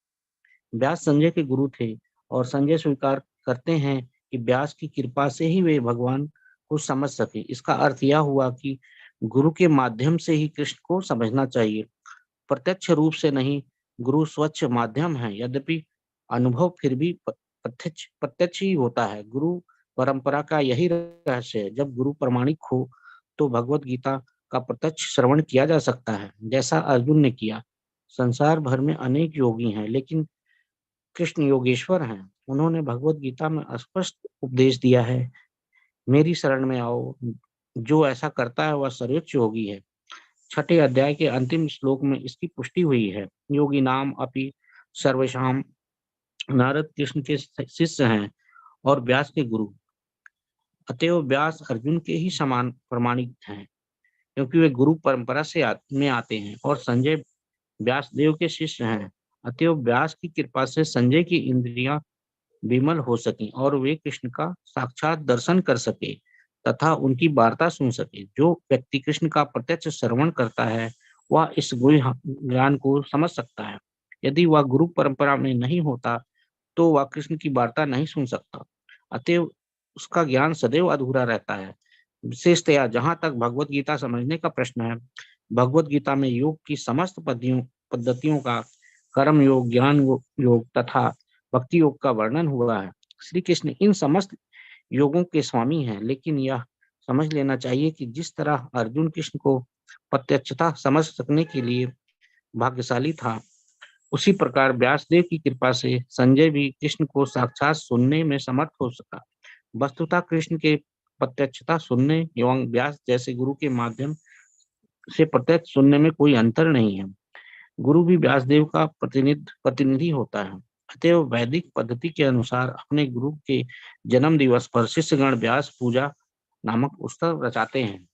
S3: व्यास संजय के गुरु थे और संजय स्वीकार करते हैं कि व्यास की कृपा से ही वे भगवान को समझ सके। इसका अर्थ यह हुआ कि गुरु के माध्यम से ही कृष्ण को समझना चाहिए, प्रत्यक्ष रूप से नहीं। गुरु स्वच्छ माध्यम है, यद्यपि अनुभव फिर भी प्रत्यक्ष ही होता है। गुरु परंपरा का यही रहस्य है। जब गुरु प्रामाणिक हो तो भगवत गीता का प्रत्यक्ष श्रवण किया जा सकता है, जैसा अर्जुन ने किया। संसार भर में अनेक योगी हैं, लेकिन कृष्ण योगेश्वर हैं। उन्होंने भगवत गीता में स्पष्ट उपदेश दिया है, मेरी शरण में आओ। जो ऐसा करता है वह सर्वोच्च योगी है। 6ठे अध्याय के अंतिम श्लोक में इसकी पुष्टि हुई है। योगी नाम अपि सर्वेषां नारद कृष्ण के शिष्य हैं और व्यास के गुरु, अतएव व्यास अर्जुन के ही समान प्रमाणित हैं, क्योंकि वे गुरु परंपरा से में आते हैं, और संजय व्यास देव के शिष्य हैं। अतएव व्यास की कृपा से संजय की इंद्रियां विमल हो सकी और वे कृष्ण का साक्षात दर्शन कर सके तथा उनकी वार्ता सुन सके। जो व्यक्ति कृष्ण का प्रत्यक्ष श्रवण करता है वह इस गुह्य ज्ञान को समझ सकता है। यदि वह गुरु परंपरा में नहीं होता तो वह कृष्ण की वार्ता नहीं सुन सकता, अतएव उसका ज्ञान सदैव अधूरा रहता है। विशेषतया जहां तक भगवत गीता समझने का प्रश्न है, भगवत गीता में योग की समस्त पद्धतियों का, कर्म योग, ज्ञान योग तथा भक्ति योग का वर्णन हुआ है। श्री कृष्ण इन समस्त योगों के स्वामी हैं, लेकिन यह समझ लेना चाहिए कि जिस तरह अर्जुन कृष्ण को प्रत्यक्षता समझ सकने के लिए भाग्यशाली था, उसी प्रकार व्यासदेव की कृपा से संजय भी कृष्ण को साक्षात सुनने में समर्थ हो सका। वस्तुतः कृष्ण के प्रत्यक्षता सुनने एवं व्यास जैसे गुरु के माध्यम से प्रत्यक्ष सुनने में कोई अंतर नहीं है। गुरु भी व्यासदेव का प्रतिनिधि होता है। अतएव वैदिक पद्धति के अनुसार अपने गुरु के जन्म दिवस पर शिष्यगण व्यास पूजा नामक उत्सव रचाते हैं।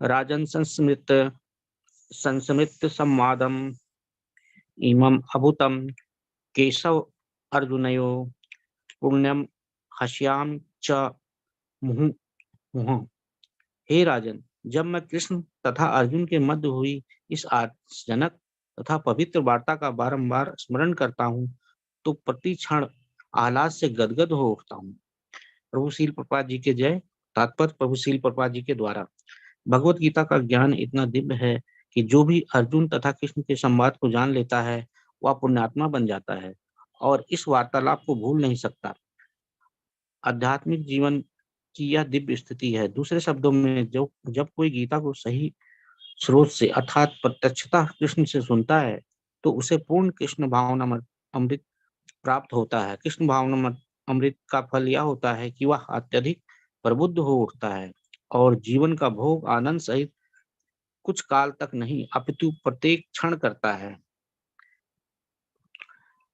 S3: राजन संस्मृत संवादम इमं अभूतम केशव अर्जुनयो पुण्यम हश्याम च मुहुः। हे राजन, जब मैं कृष्ण तथा अर्जुन के मध्य हुई इस आश्चर्यजनक तथा पवित्र वार्ता का बारंबार स्मरण करता हूँ तो प्रति क्षण आह्लाद से गदगद हो उठता हूँ। प्रभु श्रील प्रभुपाद जी के जय। तात्पर्य प्रभु श्रील प्रभुपाद जी के द्वारा। भगवत गीता का ज्ञान इतना दिव्य है कि जो भी अर्जुन तथा कृष्ण के संवाद को जान लेता है वह पुण्यात्मा बन जाता है और इस वार्तालाप को भूल नहीं सकता। आध्यात्मिक जीवन की यह दिव्य स्थिति है। दूसरे शब्दों में जब कोई गीता को सही स्रोत से अर्थात प्रत्यक्षता कृष्ण से सुनता है तो उसे पूर्ण कृष्ण भावना अमृत प्राप्त होता है। कृष्ण भावना अमृत का फल यह होता है कि वह अत्यधिक प्रबुद्ध हो उठता है और जीवन का भोग आनंद सहित कुछ काल तक नहीं अपितु प्रत्येक क्षण करता है।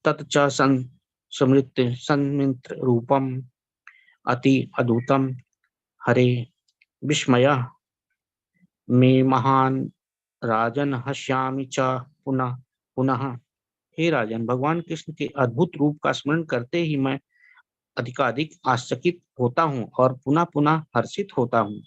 S3: तत्च समृत संमित्र रूपम अति अद्भुतम हरे विस्मय में महान राजन हश्यामि च पुनः पुनः। हे राजन, भगवान कृष्ण के अद्भुत रूप का स्मरण करते ही मैं अधिकाधिक आश्चर्यचकित होता हूँ और पुनः पुनः हर्षित होता हूँ।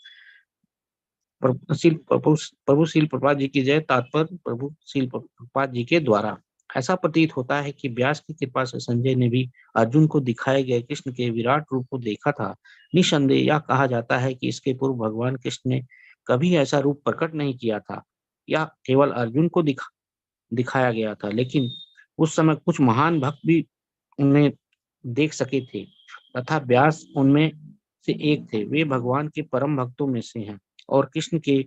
S3: प्रभु श्रील प्रभुपाद जी की जय। तात्पर्य प्रभु श्रील प्रभुपाद जी के द्वारा। ऐसा प्रतीत होता है कि व्यास की कृपा से संजय ने भी अर्जुन को दिखाए गए कृष्ण के विराट रूप को देखा था। निसंदेह यह कहा जाता है कि इसके पूर्व भगवान कृष्ण ने कभी ऐसा रूप प्रकट नहीं किया था। यह केवल अर्जुन को दिखाया गया था, लेकिन उस समय कुछ महान भक्त भी उन्हें देख सके थे तथा व्यास उनमें से एक थे। वे भगवान के परम भक्तों में से हैं और कृष्ण के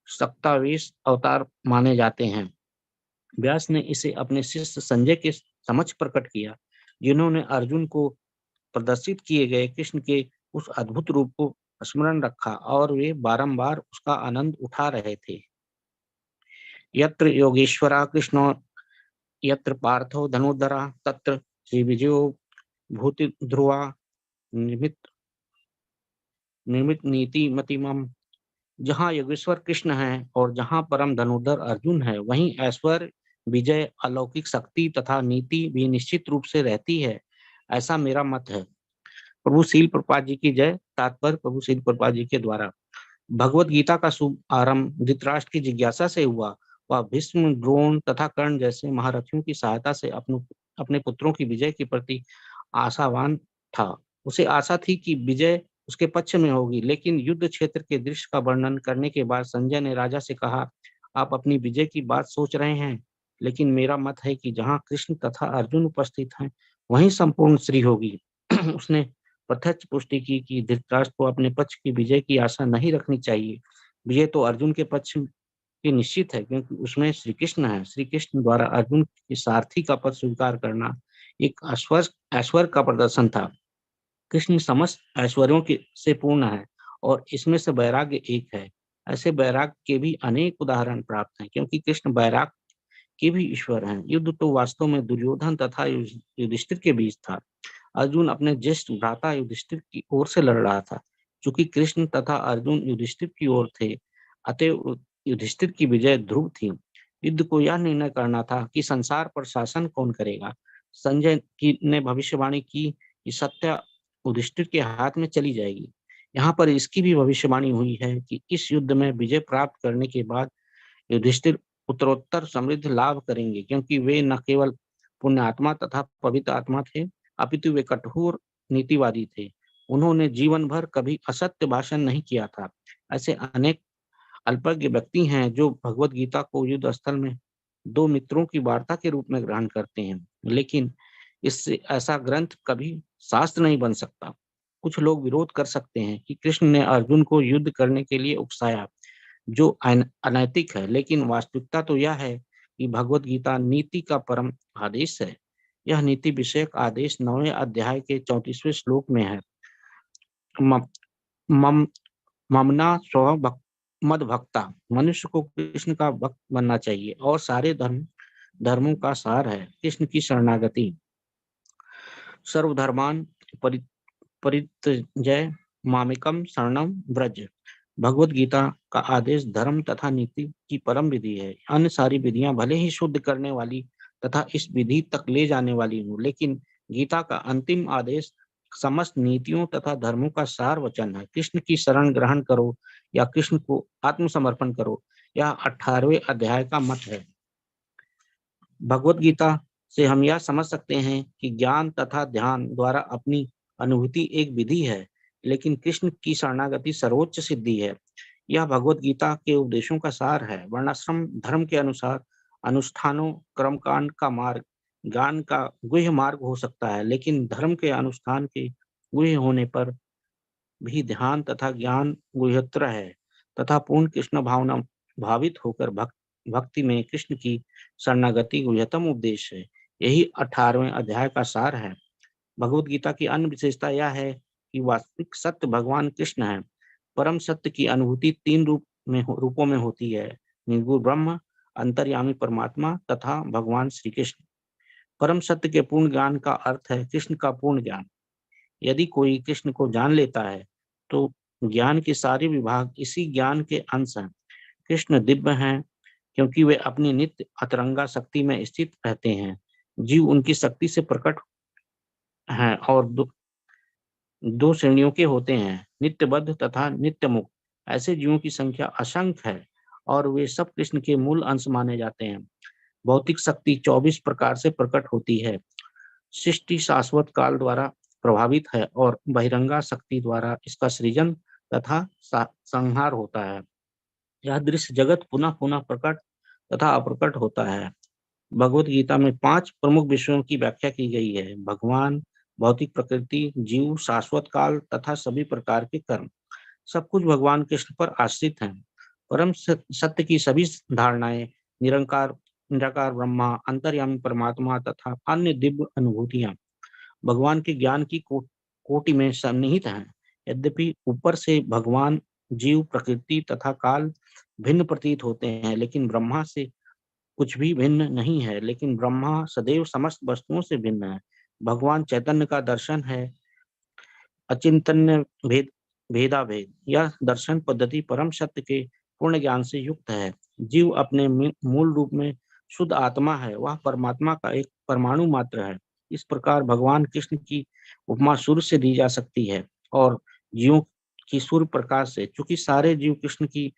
S3: सत्तावेश अवतार माने जाते हैं। व्यास ने इसे अपने शिष्य संजय के समक्ष प्रकट किया, जिन्होंने अर्जुन को प्रदर्शित किए गए कृष्ण के उस अद्भुत रूप को स्मरण रखा और वे बारंबार उसका आनंद उठा रहे थे। यत्र योगेश्वरा कृष्णो यत्र पार्थो धनुर्धरा तत्र श्री विजयो भूति ध्रुवा निर्मित नीति मतिमम। जहाँ योगेश्वर कृष्ण है और जहाँ परम धनुर्धर अर्जुन है, वहीं ऐश्वर्य, विजय, अलौकिक शक्ति तथा नीति भी निश्चित रूप से रहती है। ऐसा मेरा मत है। प्रभु श्रील प्रभुपाद जी की जय। तात्पर्य प्रभु श्रील प्रभुपाद जी के द्वारा। भगवत गीता का शुभ आरंभ धृतराष्ट्र की जिज्ञासा से हुआ। वह भीष्म, द्रोण तथा कर्ण जैसे महारथियों की सहायता से अपने पुत्रों की विजय के प्रति आशावान था। उसे आशा थी कि विजय उसके पक्ष में होगी, लेकिन युद्ध क्षेत्र के दृश्य का वर्णन करने के बाद संजय ने राजा से कहा, आप अपनी विजय की बात सोच रहे हैं, लेकिन मेरा मत है कि जहाँ कृष्ण तथा अर्जुन उपस्थित हैं वहीं संपूर्ण श्री होगी। उसने प्रत्यक्ष पुष्टि की कि धृतराष्ट्र को अपने पक्ष की विजय की आशा नहीं रखनी चाहिए। विजय तो अर्जुन के पक्ष की निश्चित है, क्योंकि उसमें श्री कृष्ण है। श्री कृष्ण द्वारा अर्जुन के सारथी का पद स्वीकार करना एक ऐश्वर्य का प्रदर्शन था। कृष्ण समस्त ऐश्वर्यों से पूर्ण है और इसमें से वैराग्य एक है। ऐसे वैराग्य के भी अनेक उदाहरण प्राप्त हैं, क्योंकि कृष्ण वैराग्य के भी ईश्वर हैं। युद्ध तो वास्तव में दुर्योधन तथा युधिष्ठिर के बीच था। अर्जुन अपने ज्येष्ठ भ्राता युधिष्ठिर की ओर से लड़ रहा था। चूंकि कृष्ण तथा अर्जुन युधिष्ठिर की ओर थे, अतः युधिष्ठिर की विजय ध्रुव थी। युद्ध को यह निर्णय करना था कि संसार पर शासन कौन करेगा। संजय ने भविष्यवाणी की कि सत्या युधिष्ठिर के हाथ में चली जाएगी। यहाँ पर इसकी भी भविष्यवाणी हुई है कि इस युद्ध में विजय प्राप्त करने के बाद युधिष्ठिर उत्तरोत्तर समृद्धि लाभ करेंगे, क्योंकि वे न केवल पुण्यात्मा तथा पवित्र आत्मा थे, अपितु वे कठोर नीतिवादी थे। उन्होंने जीवन भर कभी असत्य भाषण नहीं किया था। ऐसे अनेक अल्पज्ञ व्यक्ति हैं जो भगवत गीता को युद्ध स्थल में दो मित्रों की वार्ता के रूप में ग्रहण करते हैं, लेकिन इससे ऐसा ग्रंथ कभी शास्त्र नहीं बन सकता। कुछ लोग विरोध कर सकते हैं कि कृष्ण ने अर्जुन को युद्ध करने के लिए उकसाया, जो अनैतिक है, लेकिन वास्तविकता तो यह है कि भगवत गीता नीति का परम आदेश है। यह नीति विषयक आदेश 9वें अध्याय के 34वें श्लोक में है। ममना स्व मद भक्ता, मनुष्य को कृष्ण का भक्त बनना चाहिए और सारे धर्मों का सार है कृष्ण की शरणागति। सर्वधर्मान परित्यज्य मामेकम शरणम व्रज। भगवत गीता का आदेश धर्म तथा नीति की परम विधि है। अन्य सारी विधियां भले ही शुद्ध करने वाली तथा इस विधि तक ले जाने वाली हो, लेकिन गीता का अंतिम आदेश समस्त नीतियों तथा धर्मों का सार वचन है। कृष्ण की शरण ग्रहण करो या कृष्ण को आत्मसमर्पण करो, यह 18वें अध्याय का मत है। भगवत गीता से हम यह समझ सकते हैं कि ज्ञान तथा ध्यान द्वारा अपनी अनुभूति एक विधि है, लेकिन कृष्ण की शरणागति सर्वोच्च सिद्धि है। यह भगवत गीता के उपदेशों का सार है। वर्णाश्रम धर्म के अनुसार अनुष्ठानों कर्मकांड का मार्ग ज्ञान का गुह्य मार्ग हो सकता है, लेकिन धर्म के अनुष्ठान के गुह्य होने पर भी ध्यान तथा ज्ञान गुह्यत्र है तथा पूर्ण कृष्ण भावना भावित होकर भक्ति में कृष्ण की शरणागति गुह्यतम उपदेश है। यही 18वें अध्याय का सार है। भगवत गीता की अन्य विशेषता यह है कि वास्तविक सत्य भगवान कृष्ण है। परम सत्य की अनुभूति 3 रूपों में होती है: निर्गुण ब्रह्म, अंतर्यामी परमात्मा तथा भगवान श्री कृष्ण। परम सत्य के पूर्ण ज्ञान का अर्थ है कृष्ण का पूर्ण ज्ञान। यदि कोई कृष्ण को जान लेता है तो ज्ञान के सारे विभाग इसी ज्ञान के अंश हैं। कृष्ण दिव्य हैं क्योंकि वे अपनी नित्य अतरंगा शक्ति में स्थित रहते हैं। जीव उनकी शक्ति से प्रकट हैं और दो श्रेणियों के होते हैं, नित्यबद्ध तथा नित्य मुक्त। ऐसे जीवों की संख्या असंख्य है और वे सब कृष्ण के मूल अंश माने जाते हैं। भौतिक शक्ति 24 प्रकार से प्रकट होती है। सृष्टि शाश्वत काल द्वारा प्रभावित है और बहिरंगा शक्ति द्वारा इसका सृजन तथा संहार होता है। यह दृश्य जगत पुनः पुनः प्रकट तथा अप्रकट होता है। भगवत गीता में 5 प्रमुख विषयों की व्याख्या की गई है: भगवान, भौतिक प्रकृति, जीव, शाश्वत काल तथा सभी प्रकार के कर्म। सब कुछ भगवान कृष्ण पर आश्रित है। परम सत्य की सभी धारणाएं, निराकार ब्रह्मा, अंतर्यामी परमात्मा तथा अन्य दिव्य अनुभूतियां भगवान के ज्ञान की कोटि में सन्निहित हैं। यद्यपि ऊपर से भगवान, जीव, प्रकृति तथा काल भिन्न प्रतीत होते हैं, लेकिन ब्रह्मा से कुछ भी भिन्न नहीं है। लेकिन ब्रह्मा सदैव समस्त वस्तुओं से भिन्न है। भगवान चैतन्य का दर्शन है अचिंतन्य भेदाभेद। यह दर्शन पद्धति परम सत्य के पूर्ण ज्ञान से युक्त है। जीव अपने मूल रूप में शुद्ध आत्मा है, वह परमात्मा का एक परमाणु मात्र है। इस प्रकार भगवान कृष्ण की उपमा सूर्य से दी जा सकती है और जीवों की सूर्य प्रकाश से। चूंकि सारे जीव कृष्ण की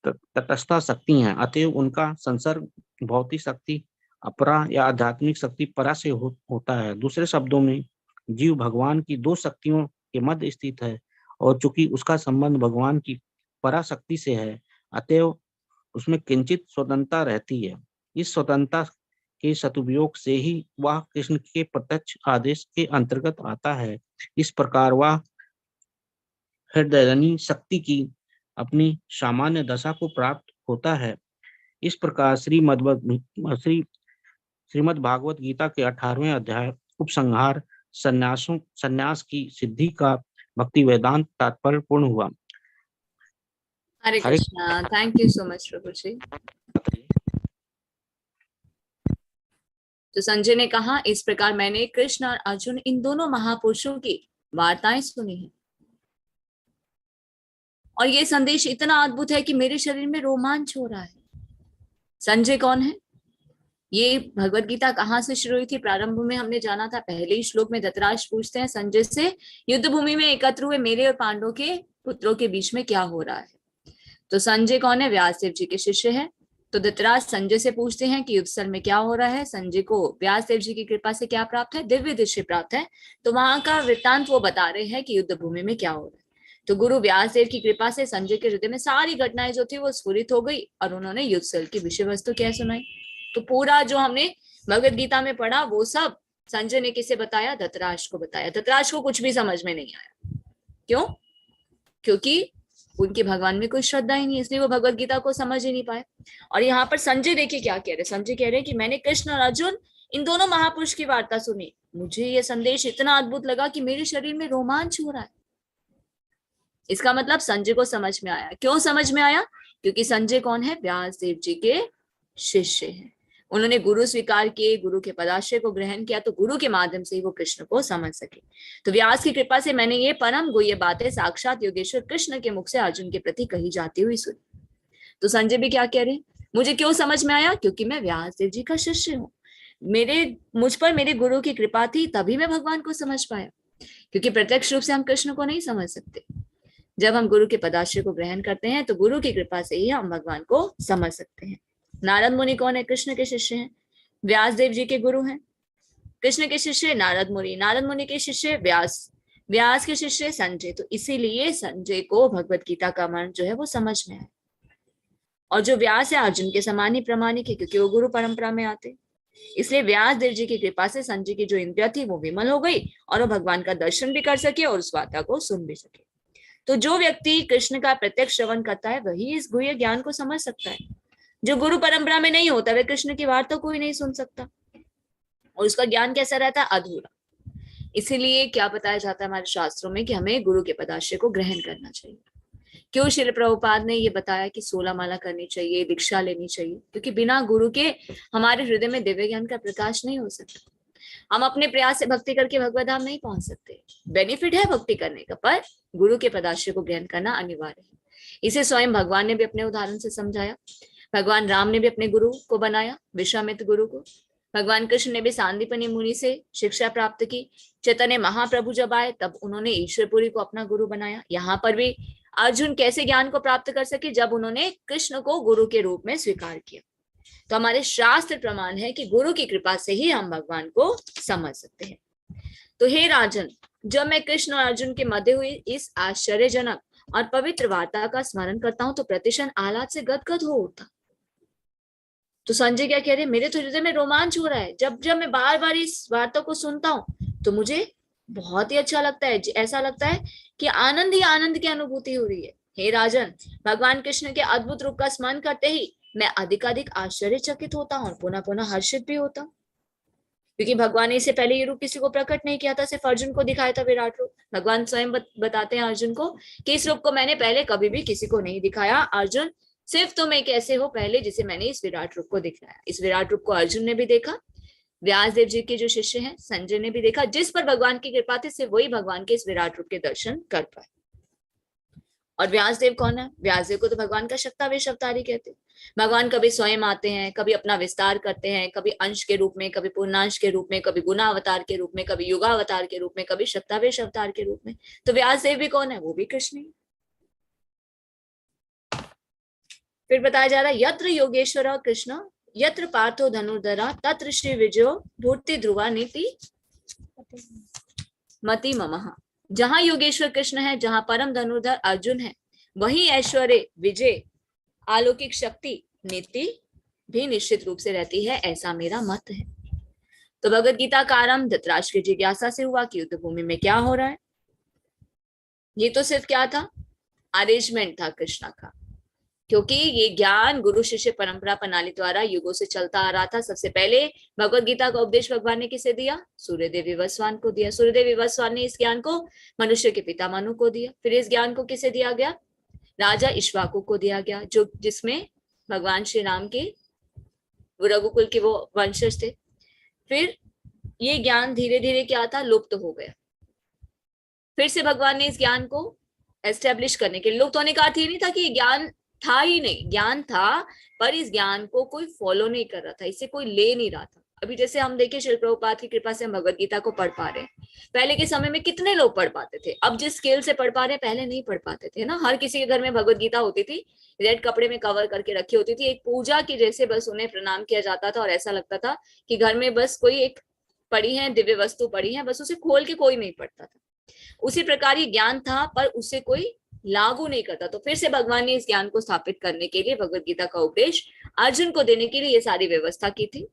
S3: तटस्था शक्ति हैं, अतएव उनका संसर्ग भौतिक शक्ति अपरा या आध्यात्मिक शक्ति परा से होता है। दूसरे शब्दों में जीव भगवान की 2 शक्तियों के मध्य स्थित है और चूंकि उसका संबंध भगवान की पराशक्ति से है, अतएव उसमें किंचित स्वतंत्रता रहती है। इस स्वतंत्रता के सदुपयोग से ही वह कृष्ण के प्रत्यक्ष आदेश के अंतर्गत आता है। इस प्रकार वह हृदयनी शक्ति की अपनी सामान्य दशा को प्राप्त होता है। इस प्रकार श्रीमद् भागवत गीता के 18वें अध्याय उपसंहार संन्यास की सिद्धि का भक्ति वेदांत तात्पर्य पूर्ण हुआ।
S2: Hare Krishna. Thank you so much Prabhu ji. तो संजय ने कहा, इस प्रकार मैंने कृष्ण और अर्जुन इन दोनों महापुरुषों की वार्ताएं सुनी है और ये संदेश इतना अद्भुत है कि मेरे शरीर में रोमांच हो रहा है। संजय कौन है? ये भगवत गीता कहाँ से शुरू हुई थी? प्रारंभ में हमने जाना था, पहले ही श्लोक में धृतराष्ट्र पूछते हैं संजय से, युद्ध भूमि में एकत्र हुए मेरे और पांडवों के पुत्रों के बीच में क्या हो रहा है? तो संजय कौन है? व्यासदेव जी के शिष्य है। तो धृतराष्ट्र संजय से पूछते हैं कि युद्ध स्थल में क्या हो रहा है। संजय को व्यासदेव जी की कृपा से क्या प्राप्त है? दिव्य दृष्टि प्राप्त है। तो वहां का वृत्तांत वो बता रहे हैं कि युद्ध भूमि में क्या हो रहा है। तो गुरु व्यासदेव की कृपा से संजय के हृदय में सारी घटनाएं जो थी वो स्फुरित हो गई और उन्होंने युद्ध स्थल की विषय वस्तु क्या सुनाई। तो पूरा जो हमने भगवत गीता में पढ़ा वो सब संजय ने किसे बताया? धृतराष्ट्र को बताया। धृतराष्ट्र को कुछ भी समझ में नहीं आया। क्यों? क्योंकि उनकी भगवान में कोई श्रद्धा ही नहीं, इसलिए वो भगवत गीता को समझ ही नहीं पाए। और यहाँ पर संजय देखिए क्या कह रहे, संजय कह रहे हैं कि मैंने कृष्ण और अर्जुन इन दोनों महापुरुष की वार्ता सुनी, मुझे ये संदेश इतना अद्भुत लगा कि मेरे शरीर में रोमांच हो रहा है। इसका मतलब संजय को समझ में आया। क्यों समझ में आया? क्योंकि संजय कौन है? व्यासदेव जी के शिष्य हैं। उन्होंने गुरु स्वीकार किए, गुरु के पदाश्रय को ग्रहण किया, तो गुरु के माध्यम से ही वो कृष्ण को समझ सके। तो व्यास की कृपा से मैंने ये परम गुह्य बातें साक्षात योगेश्वर कृष्ण के मुख से अर्जुन के प्रति कही जाती हुई सुनी। तो संजय भी क्या कह रहे हैं? मुझे क्यों समझ में आया? क्योंकि मैं व्यासदेव जी का शिष्य हूँ, मुझ पर मेरे गुरु की कृपा थी, तभी मैं भगवान को समझ पाया। क्योंकि प्रत्यक्ष रूप से हम कृष्ण को नहीं समझ सकते। जब हम गुरु के पदाश्रय को ग्रहण करते हैं तो गुरु की कृपा से ही हम भगवान को समझ सकते हैं। नारद मुनि कौन है? कृष्ण के शिष्य हैं। व्यासदेव जी के गुरु हैं। कृष्ण के शिष्य नारद मुनि, नारद मुनि के शिष्य व्यास, व्यास के शिष्य संजय। तो इसीलिए संजय को भगवत गीता का मर्म जो है वो समझ में आया। और जो व्यास है अर्जुन के समान ही प्रामाणिक है, क्योंकि वो गुरु परंपरा में आते। इसलिए व्यासदेव जी की कृपा से संजय की जो इंद्रिया थी वो विमल हो गई और वो भगवान का दर्शन भी कर सके और उस वार्ता को सुन भी सके। तो जो व्यक्ति कृष्ण का प्रत्यक्ष श्रवण करता है वही इस गुह्य ज्ञान को समझ सकता है। जो गुरु परंपरा में नहीं होता वह कृष्ण की वार्ता को ही नहीं सुन सकता और उसका ज्ञान कैसा रहता है? अधूरा। इसीलिए क्या बताया जाता है हमारे शास्त्रों में कि हमें गुरु के पदाश्रय को ग्रहण करना चाहिए। क्यों श्रील प्रभुपाद ने ये बताया कि 16 माला करनी चाहिए, दीक्षा लेनी चाहिए? क्योंकि बिना गुरु के हमारे हृदय में दिव्य ज्ञान का प्रकाश नहीं हो सकता। हम अपने प्रयास से भक्ति करके भगवत धाम नहीं पहुंच सकते। बेनिफिट है भक्ति करने का, पर गुरु के पदाश्रय को ग्रहण करना अनिवार्य है। इसे स्वयं भगवान ने भी अपने उदाहरण से समझाया। भगवान राम ने भी अपने गुरु को बनाया, विश्वामित्र गुरु को। भगवान कृष्ण ने भी सांदीपनि मुनि से शिक्षा प्राप्त की। चैतन्य महाप्रभु जब आए तब उन्होंने ईश्वरपुरी को अपना गुरु बनाया। यहाँ पर भी अर्जुन कैसे ज्ञान को प्राप्त कर सके? जब उन्होंने कृष्ण को गुरु के रूप में स्वीकार किया। तो हमारे शास्त्र प्रमाण है कि गुरु की कृपा से ही हम भगवान को समझ सकते हैं। तो हे राजन, जब मैं कृष्ण और अर्जुन के मध्य हुई इस आश्चर्यजनक और पवित्र वार्ता का स्मरण करता हूं तो प्रतिक्षण आह्लाद से गदगद हो उठता। तो संजय क्या कह रहे हैं? मेरे तो हृदय में रोमांच हो रहा है। जब जब मैं बार बार इस वार्ता को सुनता हूं तो मुझे बहुत ही अच्छा लगता है। ऐसा लगता है कि आनंद ही आनंद की अनुभूति हो रही है। हे राजन, भगवान कृष्ण के अद्भुत रूप का स्मरण करते ही मैं अधिकाधिक आश्चर्यचकित होता हूँ, पुनः पुनः हर्षित भी होता हूँ। क्योंकि भगवान ने इससे पहले ये रूप किसी को प्रकट नहीं किया था, सिर्फ अर्जुन को दिखाया था विराट रूप। भगवान स्वयं बताते हैं अर्जुन को कि इस रूप को मैंने पहले कभी भी किसी को नहीं दिखाया। अर्जुन, सिर्फ तुम एक ऐसे हो पहले जिसे मैंने इस विराट रूप को दिखाया। इस विराट रूप को अर्जुन ने भी देखा, व्यासदेव जी के जो शिष्य हैं संजय ने भी देखा। जिस पर भगवान की कृपा थी सिर्फ वही भगवान के इस विराट रूप के दर्शन कर पाए। और व्यासदेव कौन है? व्यासदेव को तो भगवान का शक्तावेश अवतारी कहते हैं। भगवान कभी स्वयं आते हैं, कभी अपना विस्तार करते हैं, कभी अंश के रूप में, कभी पूर्णांश के रूप में, कभी गुना अवतार के रूप में, कभी युगावतार के रूप में, कभी शक्तावेश अवतार के रूप में। तो व्यासदेव भी कौन है? वो भी कृष्ण ही। फिर बताया जा रहा है यत्र योगेश्वर कृष्ण यत्र पार्थो धनुर्धरा तत्र श्री विजयो भूर्ति ध्रुवा नीति मति ममः। जहां योगेश्वर कृष्ण है, जहां परम धनुर्धर अर्जुन है, वही ऐश्वर्य, विजय, अलौकिक शक्ति, नीति भी निश्चित रूप से रहती है, ऐसा मेरा मत है। तो भगवत गीता का आरंभ धृतराष्ट्र की जिज्ञासा से हुआ कि युद्ध भूमि में क्या हो रहा है। ये तो सिर्फ क्या था? अरेंजमेंट था कृष्णा का, क्योंकि ये ज्ञान गुरु शिष्य परंपरा प्रणाली द्वारा युगों से चलता आ रहा था। सबसे पहले भगवत गीता का उपदेश भगवान ने किसे दिया? सूर्यदेव विवस्वान को दिया। सूर्यदेव विवस्वान ने इस ज्ञान को मनुष्य के पिता मनु को दिया। फिर इस ज्ञान को किसे दिया गया? राजा इक्ष्वाकु को दिया गया, जो जिसमें भगवान श्री राम के रघुकुल के वो वंशज थे। फिर ये ज्ञान धीरे धीरे क्या था, लुप्त हो गया। फिर से भगवान ने इस ज्ञान को एस्टेब्लिश करने के लिए, लुप्त होने का अर्थ ये नहीं था कि ज्ञान था ही नहीं, ज्ञान था, पर इस ज्ञान को कोई फॉलो नहीं कर रहा था, इसे कोई ले नहीं रहा था। अभी जैसे हम देखिए श्रील प्रभुपाद की कृपा से हम भगवत गीता को पढ़ पा रहे हैं। पहले के समय में कितने लोग पढ़ पाते थे, अब जिस स्केल से पढ़ पा रहे हैं पहले नहीं पढ़ पाते थे ना। हर किसी के घर में भगवत गीता होती थी, रेड कपड़े में कवर करके रखी होती थी, एक पूजा की जैसे बस उन्हें प्रणाम किया जाता था, और ऐसा लगता था कि घर में बस कोई एक पड़ी है, दिव्य वस्तु पड़ी है, बस उसे खोल के कोई नहीं पढ़ता था। उसी प्रकार ये ज्ञान था, पर उसे कोई लागू नहीं करता। तो फिर से भगवान ने इस ज्ञान को स्थापित करने के लिए भगवत गीता का उपदेश अर्जुन को देने के लिए ये सारी व्यवस्था की थी,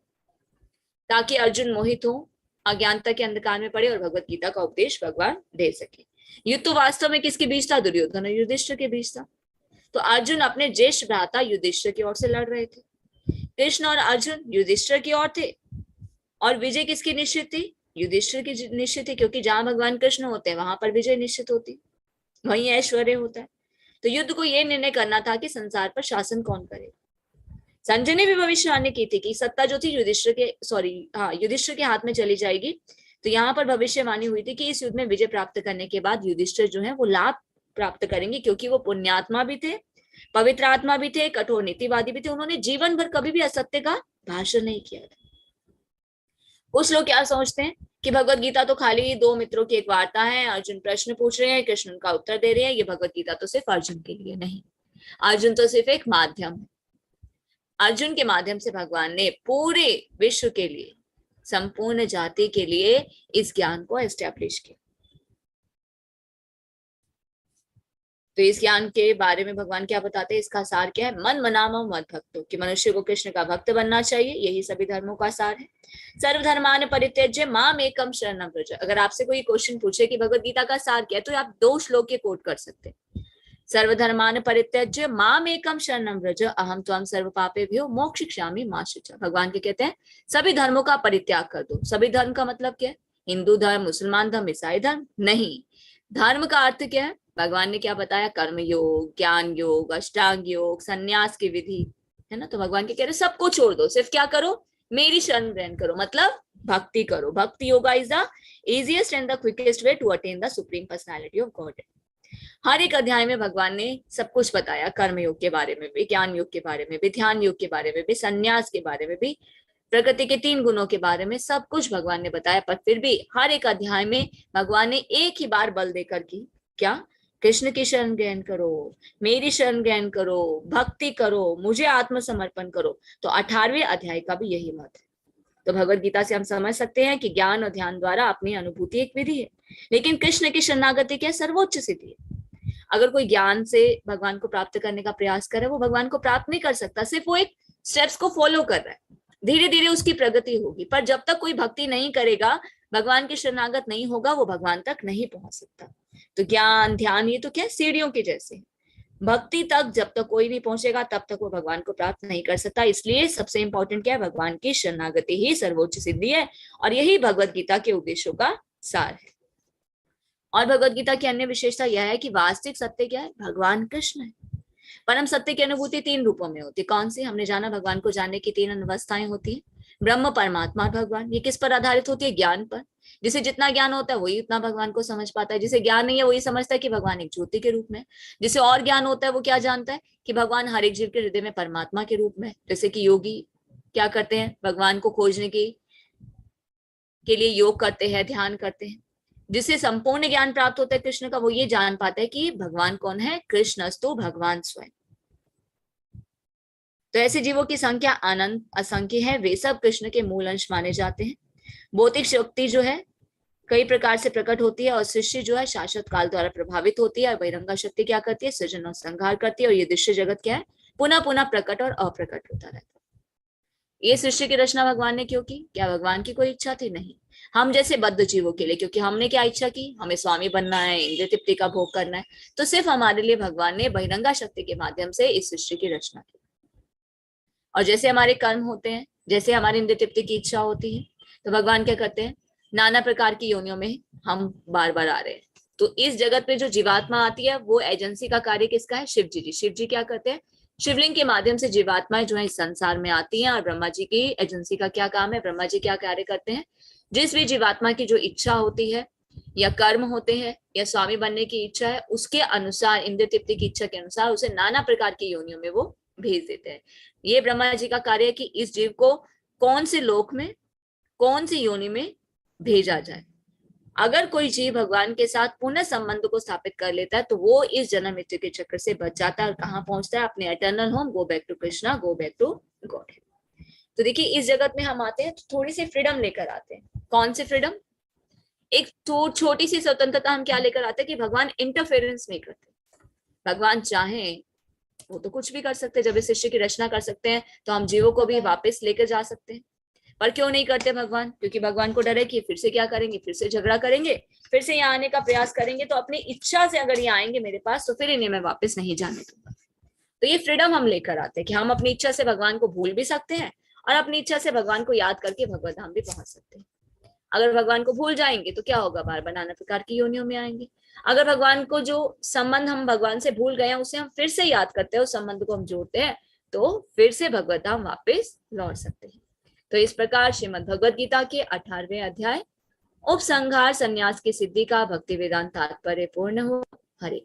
S2: ताकि अर्जुन मोहित हो, अज्ञानता के अंधकार में पड़े और भगवत गीता का उपदेश भगवान दे सके। युद्ध तो वास्तव में किसके बीच था, दुर्योधन और युधिष्ठिर के बीच था। तो अर्जुन अपने ज्येष्ठ भ्राता युधिष्ठिर की ओर से लड़ रहे थे, कृष्ण और अर्जुन युधिष्ठिर की ओर थे, और विजय किसकी निश्चित थी, युधिष्ठिर की निश्चित थी, क्योंकि जहां भगवान कृष्ण होते हैं वहां पर विजय निश्चित होती, वहीं ऐश्वर्य होता है। तो युद्ध को यह निर्णय करना था कि संसार पर शासन कौन करेगा। संजय ने भी भविष्यवाणी की थी कि सत्ता जो थी युधिष्ठिर के हाथ में चली जाएगी। तो यहाँ पर भविष्यवाणी हुई थी कि इस युद्ध में विजय प्राप्त करने के बाद युधिष्ठिर जो है वो लाभ प्राप्त करेंगे, क्योंकि वो पुण्यात्मा भी थे, पवित्र आत्मा भी थे, कठोर नीतिवादी भी थे। उन्होंने जीवन भर कभी भी असत्य का भाषण नहीं किया था। कुछ लोग क्या सोचते हैं कि भगवत गीता तो खाली दो मित्रों की एक वार्ता है, अर्जुन प्रश्न पूछ रहे हैं, कृष्ण उनका उत्तर दे रहे हैं, ये भगवत गीता तो सिर्फ अर्जुन के लिए नहीं, अर्जुन तो सिर्फ एक माध्यम है। अर्जुन के माध्यम से भगवान ने पूरे विश्व के लिए, संपूर्ण जाति के लिए इस ज्ञान को एस्टैब्लिश किया। तो इस ज्ञान के बारे में भगवान क्या बताते हैं, इसका सार क्या है, मन मनामो मद भक्तो, कि मनुष्य को कृष्ण का भक्त बनना चाहिए, यही सभी धर्मों का सार है। सर्वधर्मान परित्यज्य माम एकम शरणम व्रज। अगर आपसे कोई क्वेश्चन पूछे कि भगवत गीता का सार क्या है, तो आप 2 श्लोक के कोट कर सकते हैं। सर्वधर्मान परित्यज्य माम एकम शरणम व्रज अहम त्वं सर्व पापेभ्यो मोक्षयिष्यामि मा शुचः। भगवान के कहते हैं सभी धर्मों का परित्याग कर दो। सभी धर्म का मतलब क्या है, हिंदू धर्म, मुसलमान धर्म, ईसाई धर्म नहीं। धर्म का अर्थ क्या है, भगवान ने क्या बताया, कर्म योग, ज्ञान योग, अष्टांग योग, संन्यास की विधि है ना। तो भगवान के कह रहे सबको छोड़ दो, सिर्फ क्या करो, मेरी शरण ग्रहण करो, मतलब भक्ति करो। Bhakti yoga is the easiest and the quickest way to attain the supreme personality of God. हर एक अध्याय में भगवान ने सब कुछ बताया, कर्म योग के बारे में भी, ज्ञान योग के बारे में भी, ध्यान योग के बारे में भी, संन्यास के बारे में भी, प्रकृति के 3 गुणों के बारे में, सब कुछ भगवान ने बताया। पर फिर भी हर एक अध्याय में भगवान ने एक ही बार बल देकर की, क्या, कृष्ण की शरण ग्रहण करो, मेरी शरण ग्रहण करो, भक्ति करो, मुझे आत्मसमर्पण करो। तो 18वें अध्याय का भी यही मत है। तो भगवत गीता से हम समझ सकते हैं कि ज्ञान और ध्यान द्वारा अपनी अनुभूति एक विधि है, लेकिन कृष्ण की शरणागति क्या, सर्वोच्च सिद्धि है। अगर कोई ज्ञान से भगवान को प्राप्त करने का प्रयास करे, वो भगवान को प्राप्त नहीं कर सकता, सिर्फ वो एक स्टेप्स को फॉलो कर रहा है, धीरे धीरे उसकी प्रगति होगी। पर जब तक कोई भक्ति नहीं करेगा, भगवान के शरणागत नहीं होगा, वो भगवान तक नहीं पहुंच सकता। तो ज्ञान ध्यान ये तो क्या, सीढ़ियों के जैसे। भक्ति तक जब तक कोई नहीं पहुंचेगा, तब तक वो भगवान को प्राप्त नहीं कर सकता। इसलिए सबसे इंपॉर्टेंट क्या है, भगवान की शरणागति ही सर्वोच्च सिद्धि है, और यही भगवत गीता के उद्देश्यों का सार है। और भगवत गीता की अन्य विशेषता यह है कि वास्तविक सत्य क्या है, भगवान कृष्ण है। परम सत्य की अनुभूति 3 रूपों में होती है। कौन सी, हमने जाना भगवान को जानने की 3 अवस्थाएं होती है, ब्रह्म, परमात्मा और भगवान। ये किस पर आधारित होती है, ज्ञान पर। जिसे जितना ज्ञान होता है वही उतना भगवान को समझ पाता है। जिसे ज्ञान नहीं है वही समझता है कि भगवान एक ज्योति के रूप में। जिसे और ज्ञान होता है वो क्या जानता है कि भगवान हर एक जीव के हृदय में परमात्मा के रूप में। जैसे कि योगी क्या करते हैं, भगवान को खोजने के लिए योग करते हैं, ध्यान करते हैं। जिसे संपूर्ण ज्ञान प्राप्त होता है कृष्ण का, वो ये जान पाता है कि भगवान कौन है, कृष्णस्तु भगवान स्वयं। तो ऐसे जीवों की संख्या अनंत असंख्य है, वे सब कृष्ण के मूल अंश माने जाते हैं। भौतिक शक्ति जो है कई प्रकार से प्रकट होती है, और सृष्टि जो है शाश्वत काल द्वारा प्रभावित होती है, और बहिरंगा शक्ति क्या करती है, सृजन और संहार करती है। और ये दृश्य जगत क्या है, पुनः पुनः प्रकट और अप्रकट होता रहता है। ये सृष्टि की रचना भगवान ने क्यों की, क्या भगवान की कोई इच्छा थी, नहीं। हम जैसे बद्ध जीवों के लिए, क्योंकि हमने क्या इच्छा की, हमें स्वामी बनना है, इंद्रिय तृप्ति का भोग करना है, तो सिर्फ हमारे लिए भगवान ने बहिरंगा शक्ति के माध्यम से इस सृष्टि की रचना की। और जैसे हमारे कर्म होते हैं, जैसे हमारी इंद्रिय तृप्ति की इच्छा होती है, तो भगवान क्या करते हैं, नाना प्रकार की योनियों में हम बार बार आ रहे हैं। तो इस जगत में जो जीवात्मा आती है, वो एजेंसी का कार्य किसका है, शिव जी। शिव जी क्या करते हैं, शिवलिंग के माध्यम से जीवात्माएं जो है इस संसार में आती हैं, और ब्रह्मा जी की एजेंसी का क्या काम है, ब्रह्मा जी क्या कार्य करते हैं, जिस भी जीवात्मा की जो इच्छा होती है या कर्म होते हैं या स्वामी बनने की इच्छा है, उसके अनुसार, इंद्र तृप्ति की इच्छा के अनुसार उसे नाना प्रकार की योनियों में वो भेज देते हैं। ये ब्रह्मा जी का कार्य है कि इस जीव को कौन से लोक में, कौन सी योनि में भेजा जाए। अगर कोई जीव भगवान के साथ पुनः संबंध को स्थापित कर लेता है तो वो इस जन्म मृत्यु के चक्र से बच जाता है और कहाँ पहुंचता है, अपने eternal home, go back to Krishna, go back to God. तो देखिए, इस जगत में हम आते हैं तो थोड़ी सी फ्रीडम लेकर आते हैं। कौन सी फ्रीडम? एक छोटी सी स्वतंत्रता हम क्या लेकर आते हैं कि भगवान इंटरफेरेंस नहीं करते। भगवान चाहे वो तो कुछ भी कर सकते हैं, जब इस सृष्टि की रचना कर सकते हैं तो हम जीवों को भी वापस लेकर जा सकते हैं, पर क्यों नहीं करते भगवान? क्योंकि भगवान को डर है कि फिर से क्या करेंगे, फिर से झगड़ा करेंगे, फिर से यहाँ आने का प्रयास करेंगे, तो अपनी इच्छा से अगर ये आएंगे मेरे पास तो फिर इन्हें मैं वापस नहीं जाने दूंगा। तो ये फ्रीडम हम लेकर आते हैं कि हम अपनी इच्छा से भगवान को भूल भी सकते हैं और अपनी इच्छा से भगवान को याद करके भगवत धाम भी पहुंच सकते हैं। अगर भगवान को भूल जाएंगे तो क्या होगा, बार बार नाना प्रकार की योनियों में आएंगे। अगर भगवान को जो संबंध हम भगवान से भूल गए हैं उसे हम फिर से याद करते हैं, उस संबंध को हम जोड़ते हैं, तो फिर से भगवत धाम वापिस लौट सकते हैं। तो इस प्रकार श्रीमद् भगवद गीता के 18वें अध्याय उपसंहार संन्यास की सिद्धि का भक्ति वेदांत तात्पर्य पूर्ण हो। हरे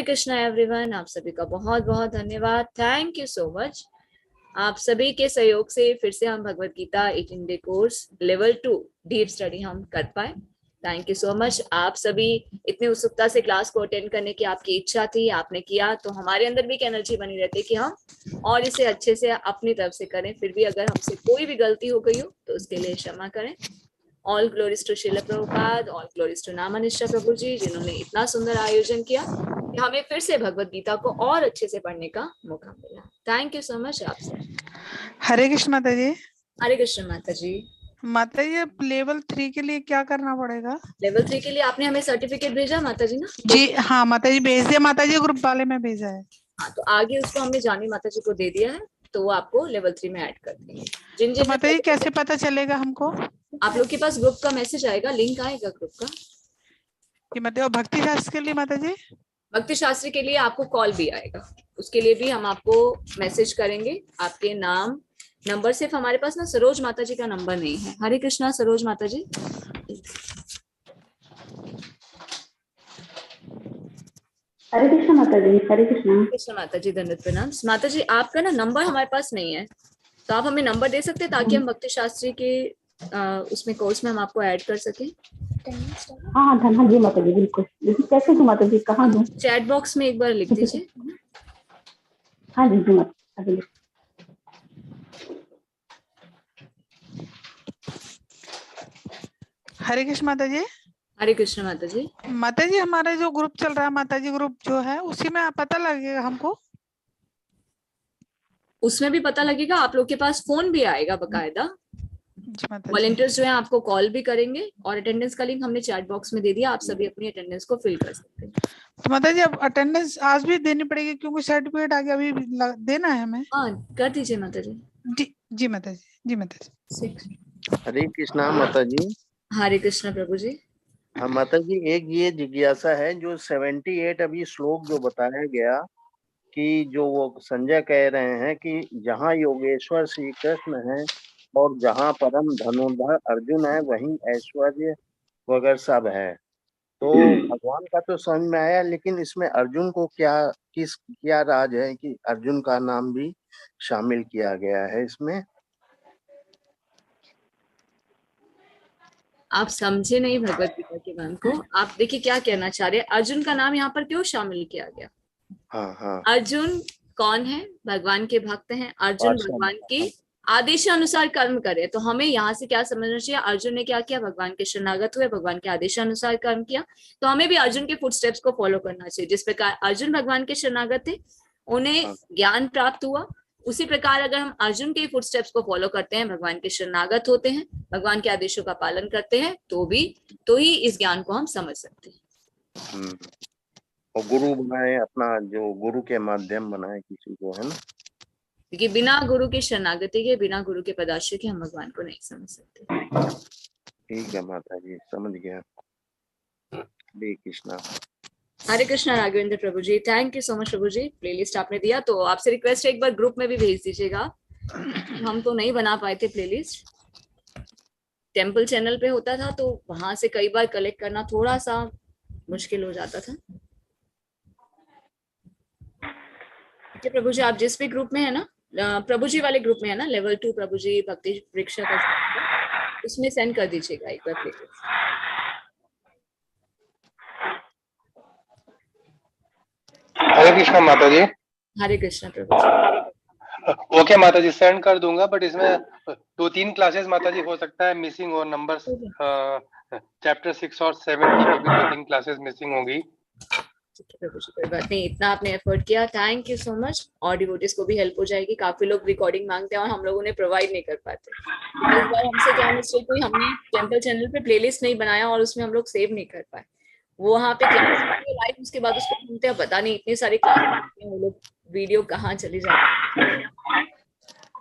S2: कृष्ण एवरीवन। आप सभी का बहुत बहुत धन्यवाद। Thank you so much. आप सभी के सहयोग से फिर से हम Bhagavad Gita 18 day course level 2 deep study हम कर पाए। Thank you so much. आप सभी इतनी उत्सुकता से क्लास को अटेंड करने की आपकी इच्छा थी, आपने किया, तो हमारे अंदर भी एक एनर्जी बनी रहती है कि हम और इसे अच्छे से अपनी तरफ से करें। फिर भी अगर हमसे कोई भी गलती हो गई हो तो उसके लिए क्षमा करें। All glories to Shrila Prabhupada, all glories to Namanishtha Prabhu ji, जिन्होंने इतना सुंदर आयोजन किया कि हमें फिर से भगवद गीता को और अच्छे से पढ़ने का मौका मिला। थैंक यू सो मच आपसे।
S1: हरे कृष्ण माता जी।
S2: हरे कृष्ण माता जी।
S1: माता जी, लेवल 3 के लिए क्या करना पड़ेगा?
S2: लेवल 3 के लिए आपने हमें सर्टिफिकेट भेजा माता जी ना?
S1: जी हाँ माता जी, भेज दिया माता जी, ग्रुप वाले में भेजा है।
S2: हाँ, तो आगे उसको हमने जानी माता जी को दे दिया है, तो वो आपको लेवल 3 में ऐड कर देंगे। जिन
S1: तो माता जी कैसे पता चलेगा हमको?
S2: आप लोग के पास ग्रुप का मैसेज आएगा, लिंक आएगा ग्रुप का।
S1: कि मतलब भक्ति शास्त्र के लिए माता जी?
S2: भक्ति शास्त्र के लिए आपको कॉल भी आएगा, उसके लिए भी हम आपको मैसेज करेंगे। आपके नाम नंबर, सिर्फ हमारे पास ना सरोज माता जी का नंबर नहीं है। हरे कृष्णा सरोज माता जी।
S4: हरे कृष्ण माता जी। हरे कृष्ण
S2: माता जी, धन्यवाद प्रणाम। माता जी, आपका ना नंबर हमारे पास नहीं है, तो आप हमें नंबर दे सकते हैं ताकि हम भक्ति शास्त्री के उसमें कोर्स में हम आपको ऐड कर सकें।
S4: हाँ हाँ जी माता जी, बिल्कुल। लेकिन कैसे दूं माता जी, कहाँ दूं?
S2: चैट बॉक्स में एक बार लिख दीजिए।
S4: हाँ जी जी माता जी।
S1: हरे कृष्ण माता जी।
S2: हरे कृष्ण माता जी।
S1: माता जी, हमारा जो ग्रुप चल रहा है माता जी, ग्रुप जो है उसी में पता लगेगा हमको?
S2: उसमें भी पता लगेगा, आप लोग के पास फोन भी आएगा बकायदा। वॉलंटियर्स जो है आपको कॉल भी करेंगे, और अटेंडेंस का लिंक हमने चैट बॉक्स में दे दिया, आप सभी अपनी अटेंडेंस को फिल कर सकते हैं।
S1: तो माता जी अब अटेंडेंस आज भी देनी पड़ेगी क्योंकि सर्टिफिकेट आगे अभी देना है हमें?
S2: हाँ, कर दीजिए माता जी।
S1: जी माता जी। जी माता जी।
S5: हरे कृष्णा माता जी।
S2: हरे कृष्ण प्रभु जी।
S5: हाँ माता जी, एक ये जिज्ञासा है, जो 78 अभी श्लोक जो बताया गया कि जो वो संजय कह रहे हैं कि जहाँ योगेश्वर श्री कृष्ण है और जहाँ परम धनुर्धर अर्जुन है वहीं ऐश्वर्य वगैरह सब है, तो भगवान का तो समझ में आया, लेकिन इसमें अर्जुन को क्या राज है कि अर्जुन का नाम भी शामिल किया गया है इसमें?
S2: आप समझे नहीं भगवत गीता के गान को। आप देखिए क्या कहना चाह रहे हैं, अर्जुन का नाम यहाँ पर क्यों शामिल किया गया?
S5: हाँ हाँ।
S2: अर्जुन कौन है? भगवान के भक्त हैं। अर्जुन भगवान के आदेश अनुसार कर्म करे, तो हमें यहाँ से क्या समझना चाहिए? अर्जुन ने क्या किया? भगवान के शरणागत हुए, भगवान के आदेश अनुसार कर्म किया, तो हमें भी अर्जुन के फुटस्टेप्स को फॉलो करना चाहिए। जिस प्रकार अर्जुन भगवान के शरणागत थे, उन्हें ज्ञान प्राप्त हुआ, उसी प्रकार अगर हम अर्जुन के फुटस्टेप्स को फॉलो करते हैं, भगवान के शरणागत होते हैं, भगवान के आदेशों का पालन करते हैं, तो ही इस ज्ञान को हम समझ सकते हैं।
S5: और गुरु बनाए, अपना जो गुरु के माध्यम बनाए किसी को, है ना?
S2: क्योंकि बिना गुरु के शरणागति के, बिना गुरु के पदाश्रय के हम भगवान को नहीं समझ सकते।
S5: ठीक है माता जी, समझ गया। Hare Krishna.
S2: Hare Krishna Raghavendra Prabhu ji, thank you so much Prabhu ji, playlist आपने दिया तो आपसे रिक्वेस्ट है एक बार ग्रुप में भी भेज दीजिएगा। हम तो नहीं बना पाए थे प्लेलिस्ट, टेम्पल चैनल पे होता था तो वहां से कई बार कलेक्ट करना थोड़ा सा मुश्किल हो जाता था। ठीक प्रभु जी, आप जिस भी ग्रुप में है ना, प्रभु जी वाले ग्रुप में है ना, लेवल 2 प्रभु जी भक्ति परीक्षा का, उसमें सेंड कर दीजिएगा एक बार प्लेलिस्ट।
S6: हरे कृष्णा माता जी।
S2: हरे कृष्णा प्रभु जी।
S6: ओके माता जी, सेंड कर दूंगा, बट इसमें 2-3 क्लासेस माता जी हो सकता है मिसिंग और नंबर्स, चैप्टर 6 और 7 की भी 2-3 क्लासेस मिसिंग होगी।
S2: प्रभु जी कोई बात नहीं, इतना आपने एफर्ट किया, थैंक यू सो मच। और डिवोटीज को भी हेल्प हो जाएगी, काफी लोग रिकॉर्डिंग मांगते हैं और हम लोग उन्हें प्रोवाइड नहीं कर पाते। इस बार हमसे क्या मिस्टेक हुई, हमने टेम्पल चैनल पे प्लेलिस्ट नहीं बनाया और उसमें हम लोग सेव नहीं कर पाए। वो वहाँ पे क्लास लाइव, उसके बाद उसको सुनते हैं, पता नहीं इतनी सारी क्लास वो लोग वीडियो कहाँ चली जाती है।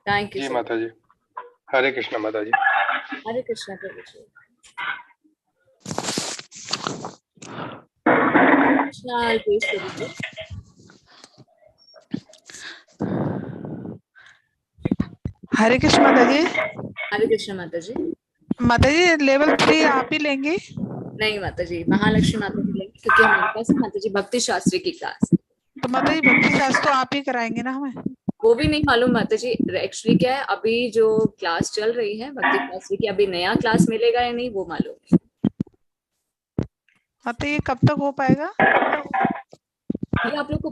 S2: थैंक यू
S6: जी माता जी, हरे कृष्णा माता जी।
S2: हरे कृष्णा प्रभु जी। कृष्णा पेश कर दीजिए।
S1: हरे कृष्ण माता जी।
S2: हरे कृष्णा माता जी।
S1: माता जी लेवल 3 आप ही लेंगी?
S2: नहीं माता जी, महालक्ष्मी माता जी लेंगे, क्योंकि हमारे पास माता जी भक्ति शास्त्री की क्लास।
S1: तो माता जी भक्ति शास्त्र तो आप ही कराएंगे ना हमें?
S2: वो भी नहीं मालूम माता जी, एक्चुअली क्या है, अभी जो क्लास चल रही है भक्ति शास्त्री की, अभी नया क्लास मिलेगा या नहीं वो मालूम नहीं।
S1: माता ये कब तक हो पाएगा?
S2: ये आप लोग को